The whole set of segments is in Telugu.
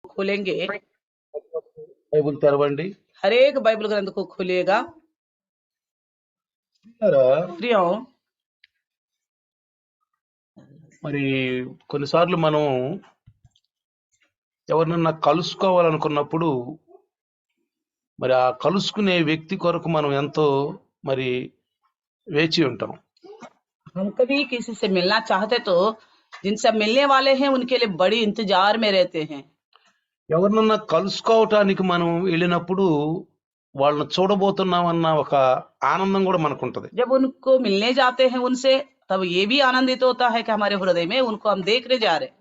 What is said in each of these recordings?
खोलेंगे, బైబిల్ తెరవండి. हर एक बाइबल ग्रंथ को खोलिएगा। प्रियो, మరి కొన్నిసార్లు మనం ఎవరినన్నా కలుసుకోవాలనుకున్నప్పుడు మరి ఆ కలుసుకునే వ్యక్తి కొరకు మనం ఎంతో మరి వేచి ఉంటాం. हम कभी किसी से मिलना चाहते तो जिनसे मिलने वाले हैं उनके लिए बड़ी इंतजार में रहते हैं। ఎవరినన్నా కలుసుకోవటానికి మనం వెళ్ళినప్పుడు వాళ్ళని చూడబోతున్నామన్న ఒక ఆనందం కూడా మనకు ఉంటది. जब उनको मिलने जाते हैं उनसे, तब ये भी आनंदित होता है कि हमारे हृदय में उनको हम देखने जा रहे हैं।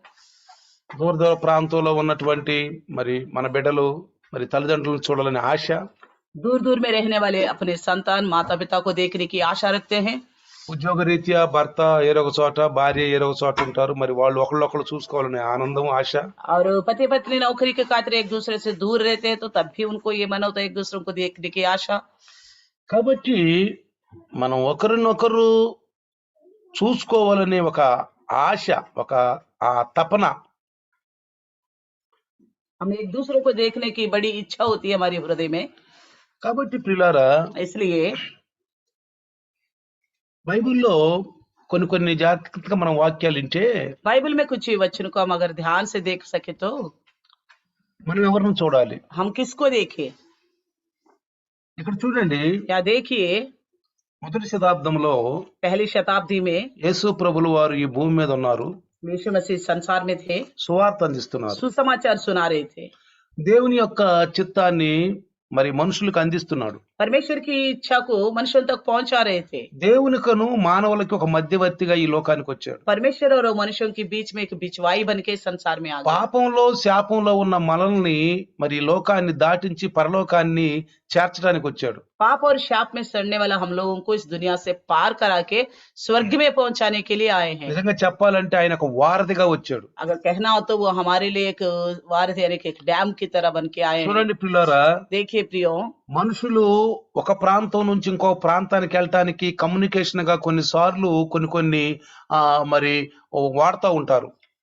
దూర దూర ప్రాంతంలో ఉన్నటువంటి మరి మన బిడ్డలు మరి తల్లిదండ్రులను చూడాలనే ఆశ, दूर दूर में रहने वाले अपने संतान माता पिता को देखने की आशा रखते हैं। ఉద్యోగ రీత్యా భర్త ఏరొక చోట, భార్య ఏరొక చోట ఉంటారు. మరి వాళ్ళు ఒకళ్ళొకళ్ళు చూసుకోవాలనే ఆనందం, ఆశ. और पति पत्नी नौकरी के खातिर एक दूसरे से दूर रहते हैं, तो तब भी उनको ये मन होता है एक दूसरे को देखने की आशा। కాబట్టి మనం ఒకరినొకరు చూసుకోవాలనే ఒక ఆశ, ఒక ఆ తపన, हम एक दूसरे को देखने की बड़ी इच्छा होती है हमारे हृदय में। కాబట్టి ప్రియులారా, इसलिए బైబిల్లో కొన్ని కొన్ని జాగ్రత్తగా మనం వాక్యాలు వింటే बाइबल में कुछ वचन को हम अगर ध्यान से देख सके तो మనం ఎవరిని చూడాలి? हम किसको देखें? ఇక్కడ చూడండి, या देखिए, మొదటి శతాబ్దంలో पहली शताब्दी में యేసు ప్రభులు వారు ఈ భూమి మీద ఉన్నారు, यीशु मसीह संसार में थे, సువార్త అందిస్తున్నారు, सुसमाचार सुना रहे थे, దేవుని యొక్క చిత్తాన్ని మరి మనుషులకు అందిస్తున్నాడు. परमेश्वर की इच्छा को मनुष्यों तक पहुंचा रहे थे। దేవునికను మానవులకి ఒక మధ్యవర్తిగా ఈ లోకానికి వచ్చాడు. परमेश्वर और मनुष्यों के बीच में एक बिचवाई बन के संसार में आ गए। పాపంలో శాపంలో ఉన్న మనల్ని మరి లోకాన్ని దాటించి పరలోకాన్ని చేర్చడానికి వచ్చాడు. पाप और शाप में सड़ने वाला हम लोगों को इस दुनिया से पार करा के स्वर्ग में पहुंचाने के लिए आए हैं। నిజంగా చెప్పాలంటే ఆయన ఒక వారధిగా వచ్చాడు. अगर कहना हो तो वो हमारे लिए एक वारधि यानी कि एक डैम की तरह बन के आए हैं। చూడండి ప్రియులారా, देखिए प्रियो, మనుషులు ఒక ప్రాంతం నుంచి ఇంకో ప్రాంతానికి వెళ్ళటానికి కమ్యూనికేషన్ గా కొన్నిసార్లు కొన్ని మరి వాడుతూ ఉంటారు.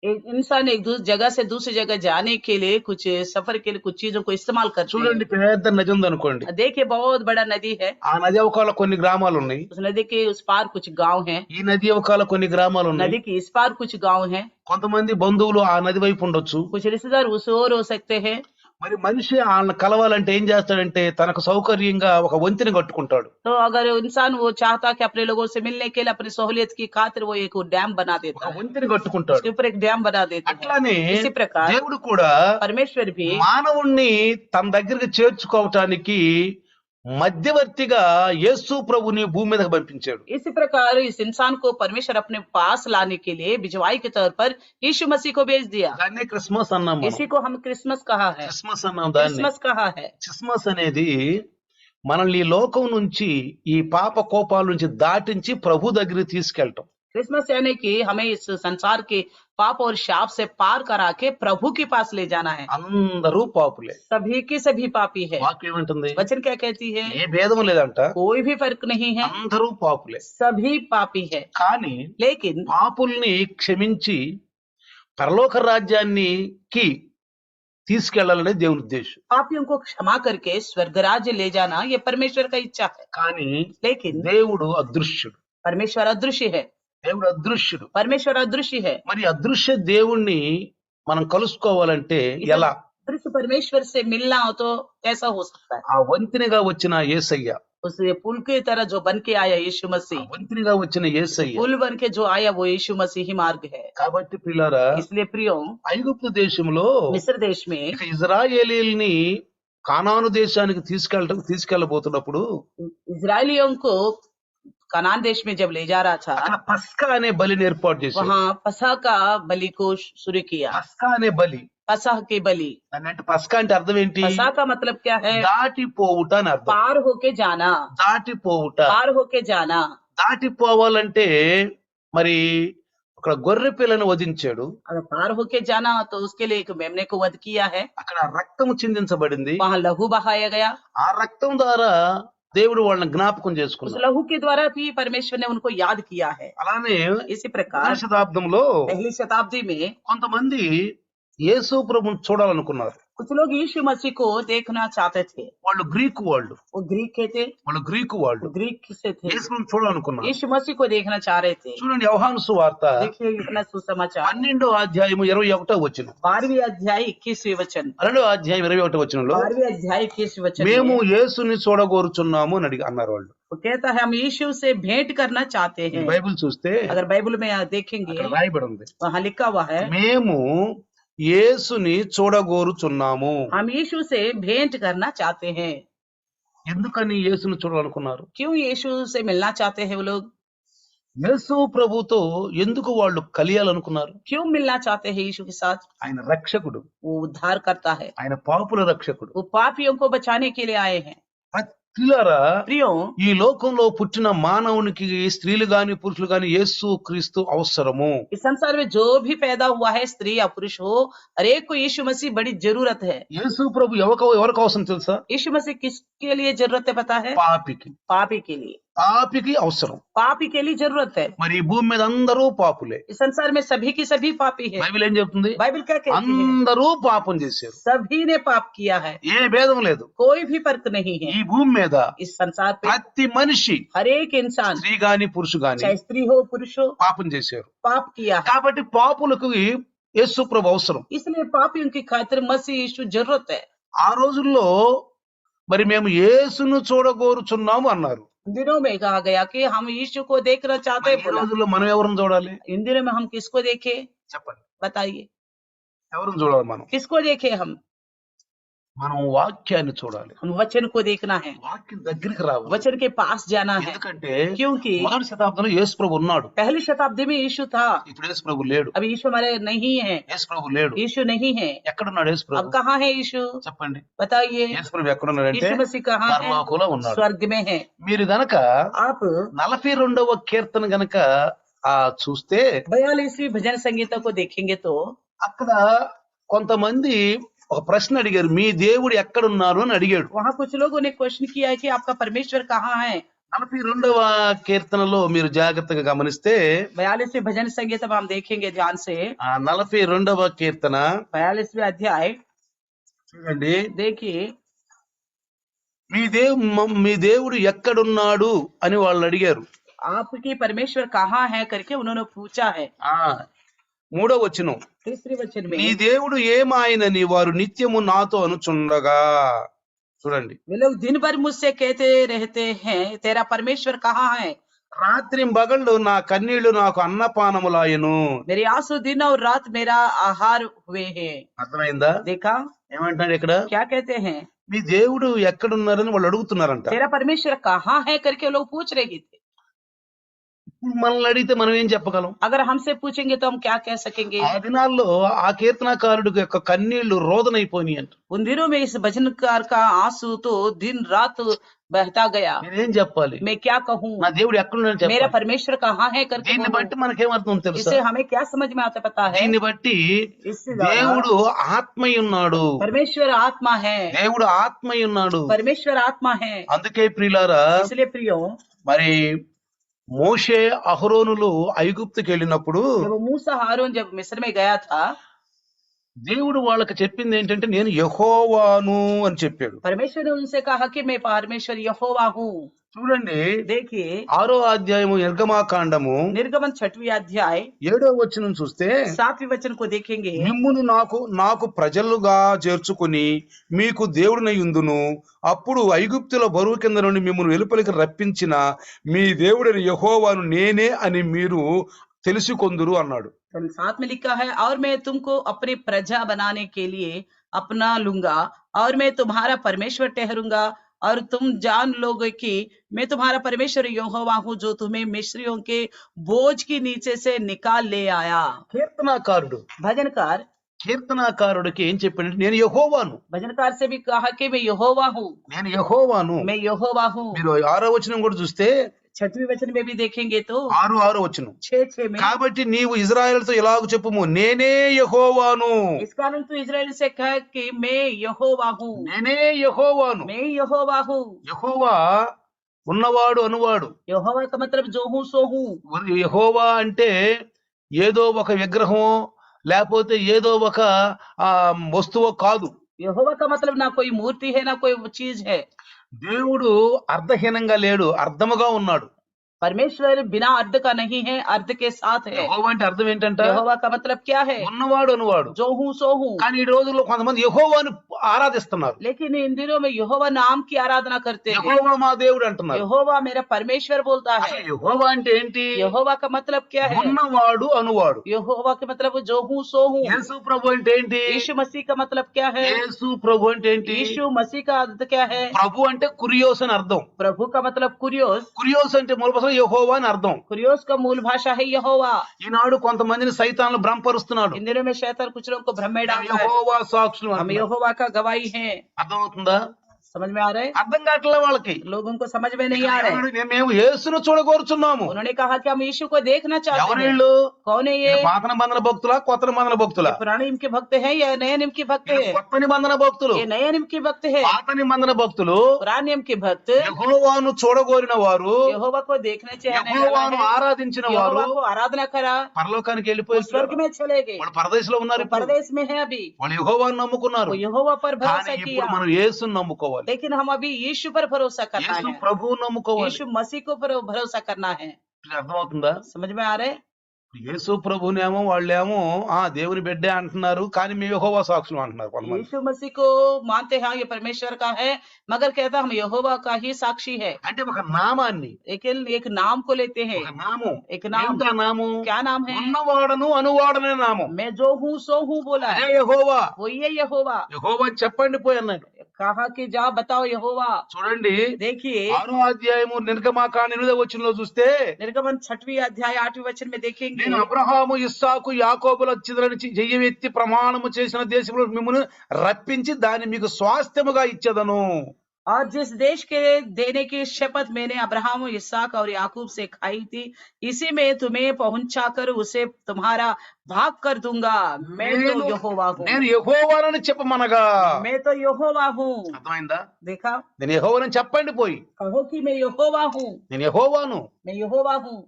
एक इंसान एक जगह से दूसरी जगह जाने के लिए कुछ सफर के लिए कुछ चीजों को इस्तेमाल करते చూడండి, పెద్ద నది ఉంది అనుకోండి. हैं। देखिए बहुत बड़ा नदी है, ఆ నది అవకాల కొన్ని గ్రామాలు ఉన్నాయి, उस नदी के उस पार कुछ गांव हैं, ఈ నది అవకాల కొన్ని గ్రామాలు ఉన్నాయి. नदी के इस पार कुछ गांव हैं, కొంతమంది బంధువులు ఆ నది వైపు ఉండొచ్చు. कुछ रिश्तेदार उस ओर हो सकते हैं। మరి మనిషి వాళ్ళని కలవాలంటే ఏం చేస్తాడంటే తనకు సౌకర్యంగా ఒక వంతెన కట్టుకుంటాడు. तो अगर इंसान वो चाहता कि अपने लोगों से मिलने के लिए अपनी सहूलियत की खातिर वो एक डैम बना देता ఒక है, వంతెన కట్టుకుంటాడు. उसके ऊपर एक डैम बना देता है। అట్లానే इसी प्रकार దేవుడు కూడా परमेश्वर भी మానవుణ్ణి తన దగ్గరికి చేర్చుకోవటానికి మధ్యవర్తిగా యేసు ప్రభుని భూమి మీదకి పంపించాడు. इसी प्रकार इस इंसान को परमेश्वर अपने पास लाने के लिए बिजवाई के तौर पर यीशु मसीह को भेज दिया। దాన్నే క్రిస్మస్ అన్నాం మనం. इसी को हम क्रिसमस कहा है, క్రిస్మస్ అన్నాం దాన్ని. क्रिसमस कहा है। క్రిస్మస్ అనేది మనల్ని ఈ లోకం నుంచి ఈ పాప కోపాల నుంచి దాటించి ప్రభు దగ్గరికి తీసుకెళ్ళటం. क्रिसमस यानी कि हमें इस संसार के पाप और शाप से पार करा के प्रभु के पास ले जाना है। అందరూ పాపులే, सभी की सभी पापी है। వాక్యం ఏమంటుంది? वचन क्या कहती है? ఏ భేదం లేదంట, कोई भी फर्क नहीं है, అందరూ పాపులే. सभी पापी है। కానీ लेकिन పాపుల్ని క్షమించి పరలోక రాజ్యానికి తీసుకెళ్లాలనే దేవుని ఉద్దేశం. पापियों को क्षमा करके स्वर्ग राज्य ले जाना ये परमेश्वर का इच्छा है। కానీ लेकिन దేవుడు అదృశ్యుడు. परमेश्वर अदृश्य है, దేవుడు అదృశ్యుడు. परमेश्वर अदृश्य है। మరి అదృశ్య దేవుణ్ణి మనం కలుసుకోవాలంటే ఎలా? दृश्य परमेश्वर से मिलना हो तो कैसा हो सकता है? ఆ వంతెనగా వచ్చిన యేసయ్య, उस पुल की तरह जो बन के आया यीशु ఆ मसीह, వంతెనగా వచ్చిన యేసయ్య. पुल बन के जो आया वो यीशु मसीह ही मार्ग है। కాబట్టి పిల్లారా, इसलिए प्रियो, ఐగుప్తు దేశంలో मिस्र देश में ఇక ఇజ్రాయేలీల్ని కానాను దేశానికి తీసుకెళ్ళబోతున్నప్పుడు इजरायलियों को कनान देश में जब ले जा रहा था, అక్కడ పస్కా అనే బలిని ఏర్పాటు చేశారు. वहाँ फसह का बलि को शुरू किया। పస్కా అనే బలి फसह की बलि, అంటే పస్కా అంటే అర్థం ఏంటి? फसह का मतलब क्या है? దాటిపోవుట అని అర్థం. पार होके जाना, దాటిపోవుట. पार होके जाना। దాటిపోవాలంటే మరి అక్కడ గొర్రె పిల్లను వధించాడు. अगर पार होके जाना तो उसके लिए एक मेमने को वध किया है, అక్కడ రక్తము చిందించబడింది. वहाँ लहू बहाया गया। ఆ రక్తం ద్వారా దేవుడు వాళ్ళని జ్ఞాపకం उस చేసుకున్నాడు. लहू के द्वारा भी परमेश्वर ने उनको याद किया है। అలానే इसी प्रकार మొదటి శతాబ్దంలో पहली शताब्दी में కొంతమంది యేసు ప్రభుని చూడాలనుకున్నారు. कुछ लोग यीशु मसीह को देखना चाहते थे। వాళ్ళు గ్రీకు వాళ్ళు, वो ग्रीक के थे, వాళ్ళు గ్రీకు వాళ్ళు वो ग्रीक से थे। యేసు ప్రభుని చూడాలనుకున్నారు. यीशु मसीह को देखना चाह रहे थे। చూడండి యోహాను సువార్త देखिए इतना सुसमाचार 12వ అధ్యాయము 21వ వచనం, 12वीं अध्याय 21वीं वचन, 12వ అధ్యాయం 21వ వచనంలో 12वीं अध्याय 21वीं वचन మేము में యేసుని చూడగోరుచున్నాము అని అన్నారు వాళ్ళు. वो कहता है हम यीशु से भेंट करना चाहते हैं। బైబిల్ చూస్తే अगर बाइबल में देखेंगे అక్కడ రాయబడి ఉంది, वहाँ लिखा हुआ है మేము యేసుని చూడగోరుచున్నాము. हम यीशु से भेंट करना चाहते हैं। ఎందుకని యేసుని చూడాలనుకున్నారు? क्यों यीशु से मिलना चाहते हैं वो लोग? యేసు ప్రభుతో ఎందుకు వాళ్ళు కలియాలనుకున్నారు? क्यों मिलना चाहते हैं यीशु के साथ? ఆయన రక్షకుడు, वो उद्धार करता है, ఆయన పాపుల రక్షకుడు. वो पापियों को बचाने के लिए आए हैं। ప్రియులారా, प्रियो, ఈ లోకంలో పుట్టిన మానవునికి స్త్రీలు గాని పురుషులు గాని యేసు క్రీస్తు అవసరము. इस संसार में जो भी पैदा हुआ है स्त्री या पुरुष हो, हर एक को यीशु मसीह बड़ी जरूरत है। యేసు ప్రభు ఎవరికి అవసరం తెలుసా? यीशु मसीह किसके लिए जरूरत है पता है? పాపికి. पापी के लिए, పాపికి అవసరం. पापी के लिए जरूरत है। మరి ఈ భూమి మీద అందరూ పాపులే. इस संसार में सभी की सभी पापी है। బైబిల్ ఏం చెప్తుంది? बाइबल क्या कहती है? అందరూ పాపం చేశారు, सभी ने पाप किया है, ఏ భేదం లేదు. कोई भी फर्क नहीं है। ఈ భూమి మీద इस संसार पे ప్రతి మనిషి, हर एक इंसान, స్త్రీ గాని పురుషు గాని चाहे स्त्री हो पुरुष हो, పాపం చేశారు. पाप किया है। కాబట్టి పాపులకు యేసు ప్రభు అవసరం. इसलिए पापियों की खातिर मसीह यीशु जरूरत है। ఆ రోజుల్లో మరి మేము యేసును చూడగోరుచున్నాము అన్నారు. इन दिनों में कहा गया कि हम यीशु को देखना चाहते మరి हैं। ఈ बोला, రోజుల్లో మనం ఎవరిని చూడాలి? इन दिनों में हम किसको देखे? చెప్పండి, बताइए, ఎవరిని చూడాలి? మనం किसको देखे? మనం వాక్యాన్ని చూడాలి. हम वचन को देखना है, వాక్యం దగ్గరికి రావాలి. वचन के पास जाना है। ఎందుకంటే क्योंकि మొదటి శతాబ్దంలో యేసు ప్రభు ఉన్నాడు, पहली शताब्दी में यीशु था, ఇప్పుడు యేసు ప్రభు లేడు. अब यीशु हमारे नहीं है, యేసు ప్రభు లేడు. यीशु नहीं है। ఎక్కడున్నాడు యేసు अब ప్రభు? कहाँ है यीशु? చెప్పండి, बताइए, యేసు ప్రభు ఎక్కడున్నాడంటే यीशु मसीह कहाँ है? పరలోకంలో ఉన్నాడు. स्वर्ग में है। మీరు గనక आप 42వ కీర్తన గనక చూస్తే 42वीं भजन संगीता को देखेंगे तो అక్కడ కొంతమంది ఒక ప్రశ్న అడిగారు, మీ దేవుడు ఎక్కడున్నారు అని అడిగాడు. वहाँ कुछ लोगों ने क्वेश्चन किया है कि आपका परमेश्वर कहाँ है। 42వ కీర్తనలో మీరు జాగ్రత్తగా గమనిస్తే 42वीं भजन संगीता में हम देखेंगे ध्यान से। 42వ కీర్తన 42वीं अध्याय చూడండి. देखिए, మీ దేవుడు ఎక్కడున్నాడు అని వాళ్ళు అడిగారు. आपकी परमेश्वर कहाँ है करके उन्होंने पूछा है। 3వ వచనం, तीसरे वचन में నీ దేవుడు ఏమాయనని వారు నిత్యము నాతో అనుచుండగా. చూడండి, वे लोग दिन भर मुझसे कहते रहते हैं तेरा परमेश्वर कहाँ है। రాత్రి పగళ్ళు నా కన్నీళ్లు నాకు అన్నపానములాయను. मेरे आंसू दिन और रात मेरा आहार हुए हैं। అర్థమైందా? देखा ఏమంటాడు ఇక్కడ? क्या कहते हैं? మీ దేవుడు ఎక్కడున్నారని వాళ్ళు అడుగుతున్నారంట. तेरा परमेश्वर कहाँ है करके लोग पूछ रहे थे। మనల్ని అడిగితే మనం ఏం చెప్పగలం? अगर हमसे पूछेंगे तो हम क्या कह सकेंगे? ఆ దినాల్లో ఆ కీర్తనాకారుడి యొక్క కన్నీళ్లు రోదనైపోయినాయి అంట. उन दिनों में इस भजनकार का आंसू तो दिन रात बहता गया। నేనేం చెప్పాలి? मैं क्या कहूँ? నా దేవుడు ఎక్కడున్నాడని मेरा చెప్పాలి. परमेश्वर कहाँ है करके దీన్ని बोलो। బట్టి మనకేమర్థం తెలుసా? इससे हमें क्या समझ में आता पता है? దీన్ని బట్టి इससे ज्यादा దేవుడు ఆత్మయున్నాడు. परमेश्वर आत्मा है, దేవుడు ఆత్మయున్నాడు. परमेश्वर आत्मा है। అందుకే ప్రియులారా, इसलिए प्रियो, మరి మోషే అహరోనులు ఐగుప్తుకి వెళ్ళినప్పుడు जब मूसा हारून जब मिस्र में गया था, దేవుడు వాళ్ళకి చెప్పింది ఏంటంటే నేను యెహోవాను అని చెప్పాడు. परमेश्वर ने उनसे कहा कि मैं परमेश्वर यहोवा हूँ। చూడండి, देखिए 6వ అధ్యాయము నిర్గమాకాండము निर्गमन 6वीं अध्याय 7వ వచనం చూస్తే 7वें वचन को देखेंगे। మిమ్మును నాకు ప్రజలుగా చేర్చుకుని మీకు దేవుడినై ఉందును, అప్పుడు ఐగుప్తుల బరువు కింద నుండి మిమ్మల్ని వెలుపలికి రప్పించిన మీ దేవుడైన యెహోవాను నేనే అని మీరు తెలుసుకొందురు అన్నాడు. 7 में लिखा है, और मैं तुमको अपनी प्रजा बनाने के लिए अपना लूंगा और मैं तुम्हारा परमेश्वर ठहरूंगा और तुम जान लोगे कि मैं तुम्हारा परमेश्वर यहोवा हूँ जो तुम्हें मिस्रियों के बोझ की नीचे से निकाल ले आया। కీర్తనాకారుడు भजनकार కీర్తనాకారుడికి ఏం చెప్పాడంటే నేను యెహోవాను, भजनकार से भी कहा कि मैं यहोवा हूँ, నేను యెహోవాను. मैं यहोवा हूँ। మీరు 6వ వచనం కూడా చూస్తే 6वें वचन में भी देखेंगे तो 6వ వచనం, 6 में, కాబట్టి నీవు ఇజ్రాయేలుతో ఇలాగ చెప్పుము, నేనే యెహోవాను, इस कारण तू इजराइल से कह कि मैं यहोवा हूँ, నేనే యెహోవాను. मैं यहोवा हूँ। యెహోవా ఉన్నవాడు అనువాడు. यहोवा का मतलब जो हूँ सो हूँ। యెహోవా అంటే ఏదో ఒక విగ్రహం లేకపోతే ఏదో ఒక వస్తువు కాదు. यहोवा का मतलब ना कोई मूर्ति है ना कोई चीज है। దేవుడు అర్థహీనంగా లేడు, అర్థముగా ఉన్నాడు. परमेश्वर बिना अर्थ का नहीं है, अर्थ के साथ है। యెహోవా అంటే అర్థం ఏంటంట? यहोवा का मतलब क्या है? ఉన్నవాడు అనువాడు. जो हूँ सो हूँ। కానీ ఈ రోజుల్లో కొంతమంది యెహోవాను ఆరాధిస్తున్నారు. लेकिन इन दिनों में यहोवा नाम की आराधना करते हैं। యెహోవా మా దేవుడు అంటున్నారు. यहोवा मेरा परमेश्वर बोलता है। అసలు యెహోవా అంటే ఏంటి? यहोवा का मतलब क्या है? ఉన్నవాడు అనువాడు. यहोवा के मतलब जो हूँ सो हूँ। యేసు ప్రభు అంటే ఏంటి? यीशु मसीह का मतलब क्या है? యేసు ప్రభు అంటే ఏంటి? यीशु मसीह का अर्थ क्या है? ప్రభు అంటే కురియోస్ అని అర్థం. प्रभु का मतलब कुरियोस। కురియోస్ అంటే మూల భాషలో యెహోవా అని అర్థం. कुरियोस का मूल भाषा है यहोवा। ఈనాడు కొంతమందిని సైతాన్లు భ్రమపరుస్తున్నాడు. इन दिनों में शैतान कुछ लोगों को भ्रम में डालता है। యెహోవా సాక్షులు हम అంటున్నారు. यहोवा का गवाही हैं। అర్థమవుతుందా? समझ में आ रहा है? అర్థం కావట్లే వాళ్ళకి. लोगों को समझ में नहीं आ रहा है। మేము యేసును చూడగోరుచున్నాము. उन्होंने कहा कि हम यीशु को देखना चाहते हैं। ఎవరిళ్ళు? कौन है ये? పాత నిబంధన భక్తులా, కొత్త నిబంధన భక్తులా? पुराने नियम के भक्त है या नए नियम के भक्त है? కొత్త నిబంధన భక్తులు. ये नए नियम के भक्त है। పాత నిబంధన భక్తులు पुराने नियम के भक्त యెహోవాను చూడగోరిన వారు, यहोवा को देखने चाहने యెహోవాను वाला है। ఆరాధించిన వారు यहोवा को आराधना करा, పరలోకానికి वो వెళ్ళిపోయారు. स्वर्ग में चले गए। వాళ్ళు పరదేశంలో ఉన్నారు. वो ఇప్పుడు परदेश में है अभी। వాళ్ళు యెహోవాను నమ్ముకున్నారు. वो यहोवा पर కానీ भरोसा ఇప్పుడు किया। మనం యేసును నమ్ముకోవాలి. लेकिन हम अभी यीशु पर भरोसा करना యేసు है। ప్రభువు నమ్ముకోవాలి. यीशु मसीह को भरोसा करना है। అర్థమవుతుందా? समझ में आ रहा है? యేసు ప్రభునేమో వాళ్ళేమో దేవుని బిడ్డే అంటున్నారు, కానీ మేము యెహోవా సాక్షులు అంటున్నారు కొంతమంది. यीशु मसीह को मानते हैं ये परमेश्वर का है, मगर कहता हम यहोवा का ही साक्षी है। అంటే ఒక నామాన్ని, एक नाम को लेते हैं। ఒక నామం, एक नाम। ఏమిటా నామం? क्या नाम है? ఉన్నవాడను అనువాడనే నామం. मैं जो हूँ सो हूँ बोला అదే है, యెహోవా. वही है यहोवा। యెహోవా అని చెప్పండి పోయి అన్నాడు. कहा कि जाओ बताओ यहोवा। చూడండి, देखिए 6వ అధ్యాయము నిర్గమాకాండ 8వ వచనంలో చూస్తే, निर्गमन 6वीं अध्याय 8वें वचन में देखेंगे, నేను అబ్రహాము ఇస్సాకు యాకోబుల చిదరని చెయ్యెత్తి ప్రమాణము చేసిన దేశంలో మిమ్మును రప్పించి దాన్ని మీకు స్వాస్థ్యముగా ఇచ్చేదను. और जिस देश के देने की शपथ मैंने अब्राहम, इसहाक और याकूब से खाई थी, इसी में तुम्हें पहुंचाकर उसे तुम्हारा भाग कर दूंगा। मैं तो यहोवा हूँ। నేను యెహోవానని చెప్పమనగా, मैं तो यहोवा हूँ। అర్థమైందా? देखा? నేను యెహోవానని చెప్పండి పోయి. कहो कि मैं यहोवा हूँ। నేను యెహోవాను. मैं यहोवा हूँ।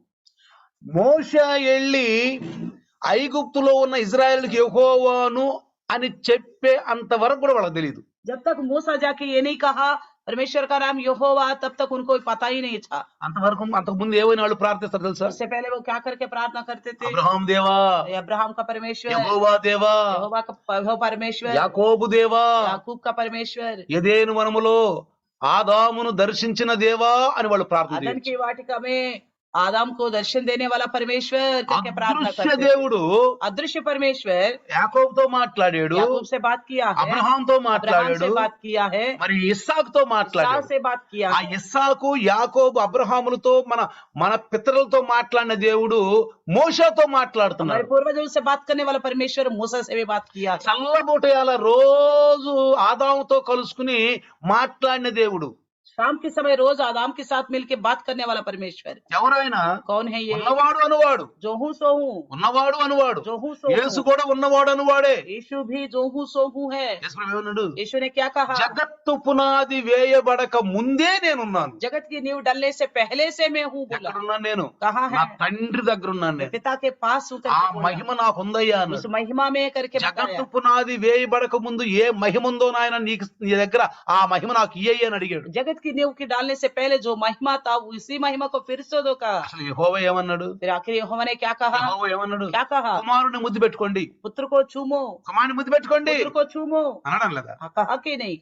మోషే వెళ్ళి ఐగుప్తులో ఉన్న ఇజ్రాయెల్కి యెహోవాను అని చెప్పే అంతవరకు కూడా వాళ్ళకి తెలియదు. जब तक मूसा जाके ये नहीं कहा परमेश्वर का नाम यहोवा, तब तक उनको पता ही नहीं था। అంతకు ముందు ఏమైనా వాళ్ళు ప్రార్థిస్తారు తెలుసా? उससे पहले वो क्या करके प्रार्थना करते थे? అబ్రహాం దేవా, अब्राहम का परमेश्वर, యెహోవా దేవా, यहोवा का परमेश्वर, యాకోబు దేవా, याकूब का परमेश्वर, ఎదెను వనములో ఆదామును దర్శించిన దేవా అని వాళ్ళు ప్రార్థన आदम చేయొచ్చు. की वाटिका में आदम को दर्शन देने वाला परमेश्वर करके प्रार्थना అదృశ్య करते थे। దేవుడు अदृश्य परमेश्वर యాకోబుతో మాట్లాడాడు, याकूब से बात किया है, అబ్రహాంతో अब्राहम మాట్లాడాడు, से बात किया है, మరి ఇస్సాకుతో इसहाक మాట్లాడాడు. से बात किया ఆ है। ఇస్సాకు యాకోబు అబ్రహాములతో మన పితరులతో మాట్లాడిన దేవుడు మోషేతో हमारे మాట్లాడుతున్నాడు. पूर्वजों से बात करने वाला परमेश्वर मूसा से भी बात किया है। చల్లబోటయాల రోజు ఆదాముతో కలుసుకుని మాట్లాడిన దేవుడు शाम के समय रोज आदम के साथ मिलके बात करने वाला परमेश्वर ఎవరైనా कौन है? ये ఉన్నవాడు అనువాడు, जो हूँ सो हूँ। ఉన్నవాడు అనువాడు. जो हूँ सो యేసు हूँ। కూడా ఉన్నవాడు అనువాడే. यीशु भी जो हूँ सो हूँ है। యేసు ప్రభు ఏమన్నాడు? यीशु ने क्या कहा? జగత్తు పునాది వేయబడక ముందే నేనున్నాను. जगत की नींव डलने से पहले से मैं हूँ बोला। ఎక్కడున్నాను నేను? कहाँ నా है? తండ్రి దగ్గర ఉన్నాను నేను. पिता के पास हूँ ఆ करके बोला। మహిమ నాకుందయ్యా उस అన్నాడు. महिमा में करके జగత్తు बताया। పునాది వేయబడక ముందు ఏ మహిమ ఉందో నాయన నీ దగ్గర ఆ మహిమ నాకు ఇయ్యి అని అడిగాడు. जगत की नींव की डालने से पहले जो महिमा था उसी महिमा को फिर से दो कहा। అసలు యెహోవా ఏమన్నాడు? फिर आखिर यहोवा ने क्या कहा? యెహోవా ఏమన్నాడు? क्या कहा? కుమారుని ముద్దు పెట్టుకోండి, पुत्र को चूमो, కుమారుని ముద్దు పెట్టుకోండి पुत्र को चूमो। అనడం లేదా? कहा कि नहीं?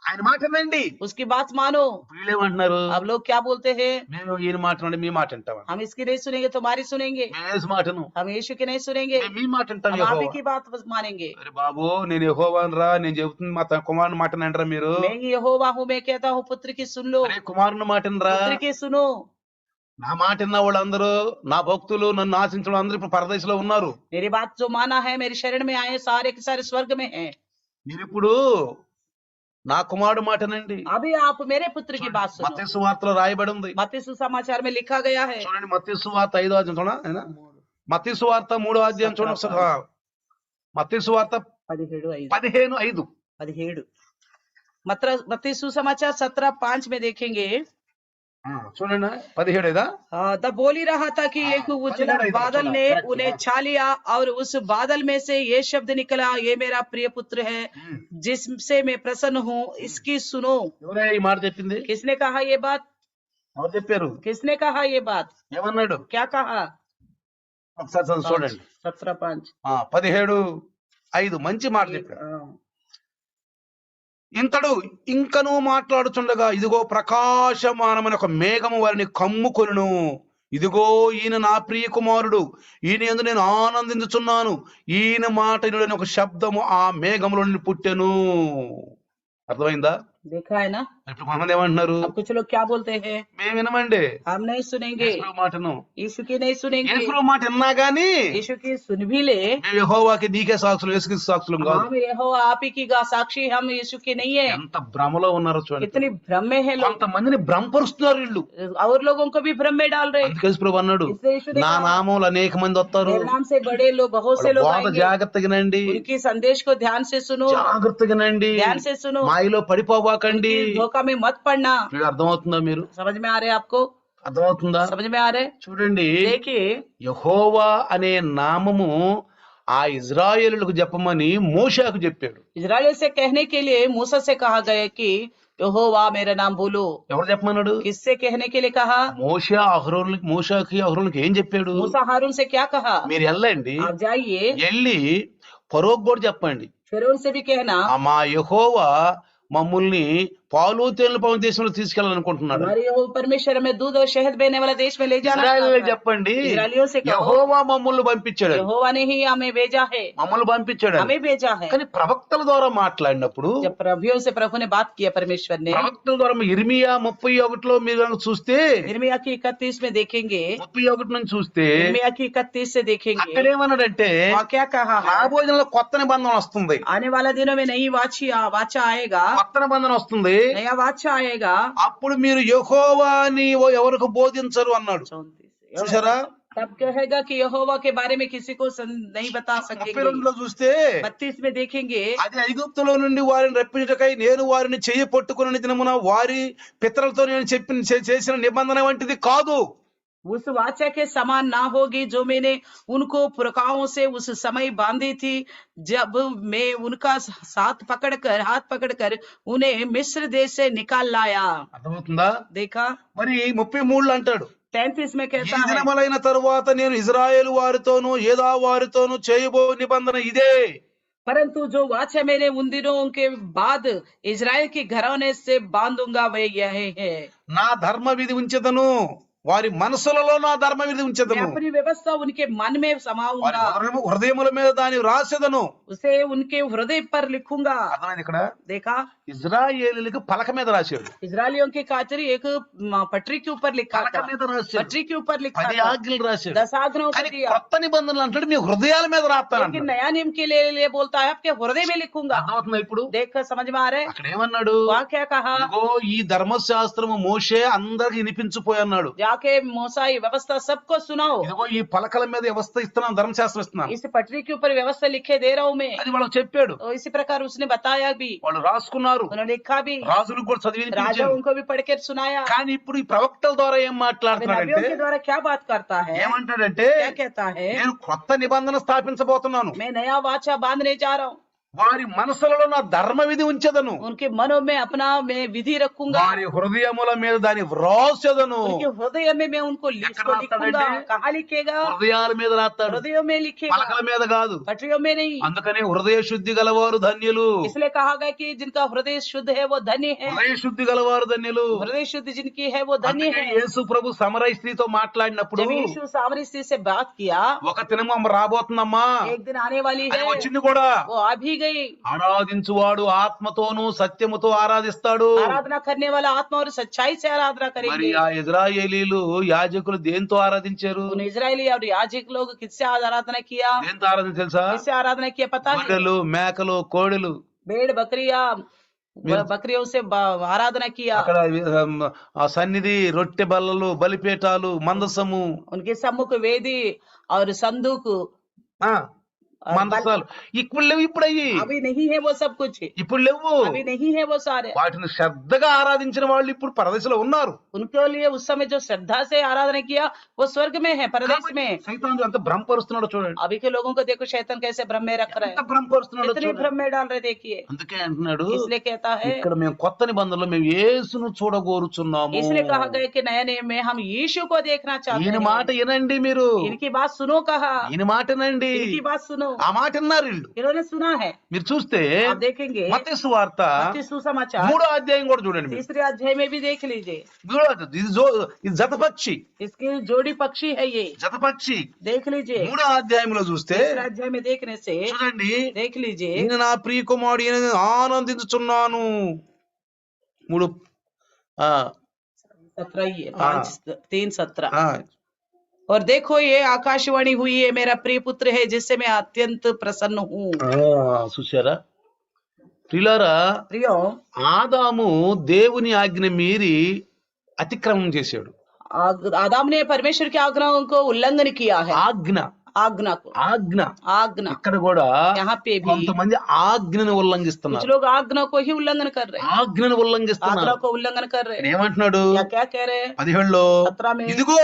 ఆయన మాట వినండి. उसकी बात मानो। వీళ్ళేమంటున్నారు? अब लोग क्या बोलते हैं? మేము ఈయన మాట వినండి, మీ మాట వింటామా? हम इसकी नहीं सुनेंगे, तुम्हारी सुनेंगे। మేము యేసు మాటను, हम यीशु की नहीं सुनेंगे, మేము మీ మాట వింటాం. हम आप ही యెహోవా की बात बस मानेंगे। అరే బాబు, నేను యెహోవాను రా, నేను చెబుతుంది మా కుమారుని మాట వినండిరా మీరు. मैं ही यहोवा हूँ, मैं कहता हूँ पुत्र की सुन लो, అరే కుమారుని మాట వినరా. पुत्र की सुनो। నా మాట విన్న వాళ్ళందరూ, నా భక్తులు, నన్ను ఆశించిన అందరూ ఇప్పుడు పరదేశంలో ఉన్నారు. मेरी बात जो माना है, मेरी शरण में आए सारे के सारे स्वर्ग में हैं। మీరు ఇప్పుడు నా కుమారుడు మాట వినండి. अभी आप मेरे पुत्र की बात सुनो। మత్తయి సువార్తలో రాయబడి ఉంది. मत्ती सुसमाचार में लिखा गया है। చూడండి, మత్తయి సువార్త 5వ అధ్యాయం చూడండి. మత్తయి సువార్త 3వ అధ్యాయం చూడండి ఒకసారి. మత్తయి సువార్త 15:5. 17 मत्ती सुसमाचार 17:5 में देखेंगे। చూడండి 17 तब बोल ही रहा था कि एक उजला बादल ने उन्हें छा लिया और उस बादल में से ये शब्द निकला, ये मेरा प्रिय पुत्र है जिससे मैं प्रसन्न हूँ, इसकी सुनो। ఎవరే ఈ మాట చెప్పింది? किसने कहा ये बात? ఎవరు చెప్పారు? किसने कहा ये बात? ఏమన్నాడు? क्या कहा? ఒకసారి చూడండి 17:5 17:5 మంచి మాట చెప్పాడు. ఇంతడు ఇంకను మాట్లాడుచుండగా ఇదిగో ప్రకాశమానమైన ఒక మేఘము వారిని కమ్ముకొనును. ఇదిగో ఈయన నా ప్రియ కుమారుడు, ఈయన యందు నేను ఆనందించుచున్నాను, ఈయన మాట వినుడని ఒక శబ్దము ఆ మేఘములో నుండి పుట్టెను. అర్థమైందా? देखा है ना? ఇప్పుడు కొంతమంది ఏమంటున్నారు? अब कुछ लोग क्या बोलते हैं? మేము వినమండి हम नहीं सुनेंगे, యేసు మాటను. यीशु की नहीं सुनेंगे। యేసు మాట విన్నా గానీ यीशु की सुन भी ले, మేము యెహోవాకి నీకే సాక్షులు, యేసుకి సాక్షులం కాదు. हम यहोवा आप ही की साक्षी, हम यीशु की नहीं है। ఎంత భ్రమలో ఉన్నారో చూడండి. इतनी भ्रम में है लोग, కొంతమందిని భ్రమపరుస్తున్నారు వీళ్ళు. और लोगों को भी भ्रम में डाल रहे। అందుకే యేసు ప్రభు అన్నాడు, इसलिए यीशु ने నా कहा, నామములో అనేక మంది వస్తారు, मेरे नाम से बड़े लोग, बहुत से వాళ్ళ लोग బోధ आएंगे, జాగ్రత్తగా వినండి, उनकी संदेश को ध्यान से सुनो, జాగ్రత్తగా వినండి, ध्यान से सुनो, మాయలో పడిపోవాకండి. उनकी धोखा में मत पड़ना। మీకు అర్థమవుతుందా? మీరు समझ में आ रहे आपको? అర్థమవుతుందా? समझ में आ रहे? చూడండి, देखिए, యెహోవా అనే నామము ఆ ఇజ్రాయేలులకు చెప్పమని మోషేకు చెప్పాడు. इजराइल से कहने के लिए मूसा से कहा गया कि यहोवा मेरा नाम बोलो। ఎవరు చెప్పమన్నాడు? किससे कहने के लिए कहा? మోషేకి అహరోనులకి ఏం చెప్పాడు? मूसा हारून से क्या कहा? మీరు వెళ్ళండి, आप जाइए, వెళ్ళి ఫరోకు కూడా చెప్పండి, फिरौन से भी कहना, మా యెహోవా మమ్మల్ని పాలు తేనెల పవన దేశంలో తీసుకెళ్లాలనుకుంటున్నాడు. हमारे यहोवा परमेश्वर हमें दूध और शहद बहने वाला देश में ले जाना चाहता ఇశ్రాయేలులకు है। చెప్పండి, इस्राएलियों से कहो, యెహోవా మమ్మల్ని పంపించాడు, यहोवा ने ही हमें भेजा है, మమ్మల్ని పంపించాడు. हमें भेजा है। కానీ ప్రవక్తల ద్వారా మాట్లాడినప్పుడు, जब प्रभुओं से प्रभु ने बात किया परमेश्वर ने, ప్రవక్తల ద్వారా ఇర్మియా 31లో మీరు కనుక చూస్తే, इर्मिया की 31 में देखेंगे, 31 నుంచి చూస్తే इर्मिया की 31 से देखेंगे, అక్కడేమన్నాడంటే, और क्या कहा है? రాబోయేలో కొత్త నిబంధన వస్తుంది, आने वाला दिनों में नई वाचा आएगा, కొత్త నిబంధన వస్తుంది, नया वाचा आएगा। అప్పుడు మీరు యెహోవాని ఎవరికి బోధించరు అన్నాడు. 34 చూసారా? तब कहेगा कि यहोवा के बारे में किसी को नहीं बता सकेंगे। 32లో చూస్తే, 32 में देखेंगे, అది ఐగుప్తులో నుండి వారిని రప్పించుటకై నేను వారిని చెయ్యి పట్టుకున్న దినమున వారి పితరులతో నేను చేసిన నిబంధన వంటిది కాదు. उस वाचा के समान ना होगी जो मैंने उनको पुरखाओं से उस समय बांधी थी, जब मैं उनका हाथ पकड़कर उन्हें मिस्र देश से निकाल लाया। అర్థమవుతుందా? देखा? మరి 33 అంటాడు, 33 में ఈ कहता है, దినములైన తరువాత నేను ఇజ్రాయేలు వారితోను యూదా వారితోను చేయబో నిబంధన ఇదే. परंतु जो वाचा मैंने उन दिनों के बाद इजराइल के घराने से बांधूंगा वह यह है, నా ధర్మ విధి ఉంచెదను, వారి మనసులలో నా ధర్మ విధి मैं ఉంచెదను, अपनी व्यवस्था उनके मन में వారి समाऊंगा, హృదయముల మీద దాన్ని రాసేదను. उसे उनके हृदय पर लिखूंगा। అర్థమైంది? ఇక్కడ देखा? ఇజ్రాయేలీలకు పలక మీద రాశాడు, इजरायलियों की खातिर एक पटरी के ऊपर लिखा పలక था, మీద రాశాడు, पटरी के ऊपर लिखा 10 था, ఆజ్ఞలు రాశాడు. 10 आज्ञाओं को కానీ दिया। కొత్త నిబంధనలు అంటాడు మీ హృదయాల మీద రాస్తాను लेकिन అంటాడు. नया नियम के लिए बोलता है आपके हृदय में लिखूंगा। అర్థమవుతుందా? ఇప్పుడు देख समझ में आ रहा है? అక్కడ ఏమన్నాడు? वहाँ क्या कहा? ఇదిగో ఈ ధర్మశాస్త్రము మోషే అందరికి వినిపించిపోయి అన్నాడు. जाके मूसा ये व्यवस्था सबको सुनाओ, ఇదిగో ఈ పలకల మీద వ్యవస్థ ఇస్తున్నాను, ధర్మశాస్త్రం ఇస్తున్నాను इस पटरी के ऊपर व्यवस्था लिखे दे रहा हूँ मैं। అది వాళ్ళకి చెప్పాడు. तो इसी प्रकार उसने बताया भी, వాళ్ళు రాసుకున్నారు, उन्होंने लिखा भी, రాజులకు కూడా చదివి వినిపించారు. राजाओं को भी पढ़ के सुनाया। కానీ ఇప్పుడు ఈ ప్రవక్తల ద్వారా ఏం अभी మాట్లాడుతున్నాడంటే, नबियों के द्वारा क्या बात करता है? ఏమంటాడంటే, क्या कहता है? నేను కొత్త నిబంధన స్థాపించబోతున్నాను, मैं नया वाचा बांधने जा रहा हूँ, వారి మనసులలో నా ధర్మ విధి ఉంచెదను, उनके मनों में अपना मैं विधि रखूंगा, వారి హృదయముల మీద దాన్ని వ్రాసెదను. उनके हृदय में मैं उनको ఎక్కడ लिखूंगा। రాస్తాడంటే? कहाँ लिखेगा? హృదయాల మీద రాస్తాడు, हृदयों में लिखेगा, పలకల మీద కాదు. पटरियों में नहीं। అందుకనే హృదయ శుద్ధి గలవారు ధన్యులు, इसलिए कहा गया कि जिनका हृदय शुद्ध है वो धन्य है, హృదయ శుద్ధి గలవారు ధన్యులు. हृदय शुद्ध जिनकी है वो धन्य అందుకే है। యేసు ప్రభు సమరయ స్త్రీతో మాట్లాడినప్పుడు, जब यीशु सामरी स्त्री से बात किया, ఒక దినము అమ్మ రాబోతుందమ్మా, एक दिन आने वाली అది है, వచ్చింది కూడా, वो आ भी गई। ఆరాధించువాడు ఆత్మతోను సత్యముతో ఆరాధిస్తాడు. आराधना करने वाला आत्मा और सच्चाई से आराधना మరి करेंगे। ఆ ఇజ్రాయేలీలు యాజకులు దేంతో ఆరాధించారు? उन इजरायली और याजक लोग किससे आराधना किया? దేంతో ఆరాధన తెలుసా? किससे आराधना किया पता नहीं? గొర్రెలు, మేకలు, కోడెలు, भेड़ बकरिया बकरियों से आराधना किया। అక్కడ ఆ సన్నిధి, రొట్టె బల్లలు, బలిపీఠాలు, మందసము, उनके सम्मुख वेदी और संदूक, ఆ మందసాలు ఇప్పుడు లేవు, ఇప్పుడు అయ్యి अभी नहीं है वो सब कुछ, ఇప్పుడు లేవు. अभी नहीं है वो सारे। వాటిని శ్రద్ధగా ఆరాధించిన వాళ్ళు ఇప్పుడు పరదేశంలో ఉన్నారు. उनके लिए उस समय जो श्रद्धा से आराधना किया वो स्वर्ग में है, परदेश में। సైతాను ఎంత భ్రమపరుస్తున్నాడో చూడండి, अभी के लोगों को देखो शैतान कैसे भ्रम में रख रहा ఎంత है, భ్రమపరుస్తున్నాడో कितने చూడండి. भ्रम में डाल रहे देखिए। అందుకే అంటున్నాడు, इसलिए कहता है, ఇక్కడ మేము కొత్త నిబంధనలో మేము యేసును చూడగోరుచున్నాము. इसलिए कहा गया कि नए नियम में हम यीशु को देखना चाहते ఈయన हैं। మాట వినండి మీరు, इनकी बात सुनो कहा, ఈయన మాట వినండి. इनकी बात सुनो। ఆ మాట విన్నారు వీళ్ళు. इन्होंने सुना है। మీరు చూస్తే आप देखेंगे మత్తయి సువార్త मत्ती सुसमाचार 3వ అధ్యాయం కూడా చూడండి మీరు. 3रे अध्याय में भी देख लीजिए। ఇది జతపక్షి, इसकी जोड़ी पक्षी है ये, జతపక్షి देख लीजिए। 3వ అధ్యాయంలో చూస్తే 3रे अध्याय में देखने से చూడండి, देख लीजिए। ఈయన నా ప్రియ కుమారుడు, ఈయన ఆనందించుచున్నాను. 3 17 ही है, हाँ। 3:17। और देखो ये आकाशवाणी हुई है, मेरा प्रिय पुत्र है जिससे मैं अत्यंत प्रसन्न हूँ। చూసారా ప్రియులారా, प्रियो, ఆదాము దేవుని ఆజ్ఞ మీరి అతిక్రమం చేశాడు. आदम ने परमेश्वर की आज्ञाओं को उल्लंघन किया है। ఆజ్ఞ आज्ञा को, ఆజ్ఞ आज्ञा। ఇక్కడ కూడా यहाँ पे भी కొంతమంది ఆజ్ఞను कुछ ఉల్లంఘిస్తున్నారు, लोग आज्ञा को ही उल्लंघन कर रहे हैं, ఆజ్ఞను आज्ञा ఉల్లంఘిస్తున్నారు. को उल्लंघन कर रहे हैं। ఏమంటున్నాడు या क्या कह रहे हैं 17లో, 17 में, ఇదిగో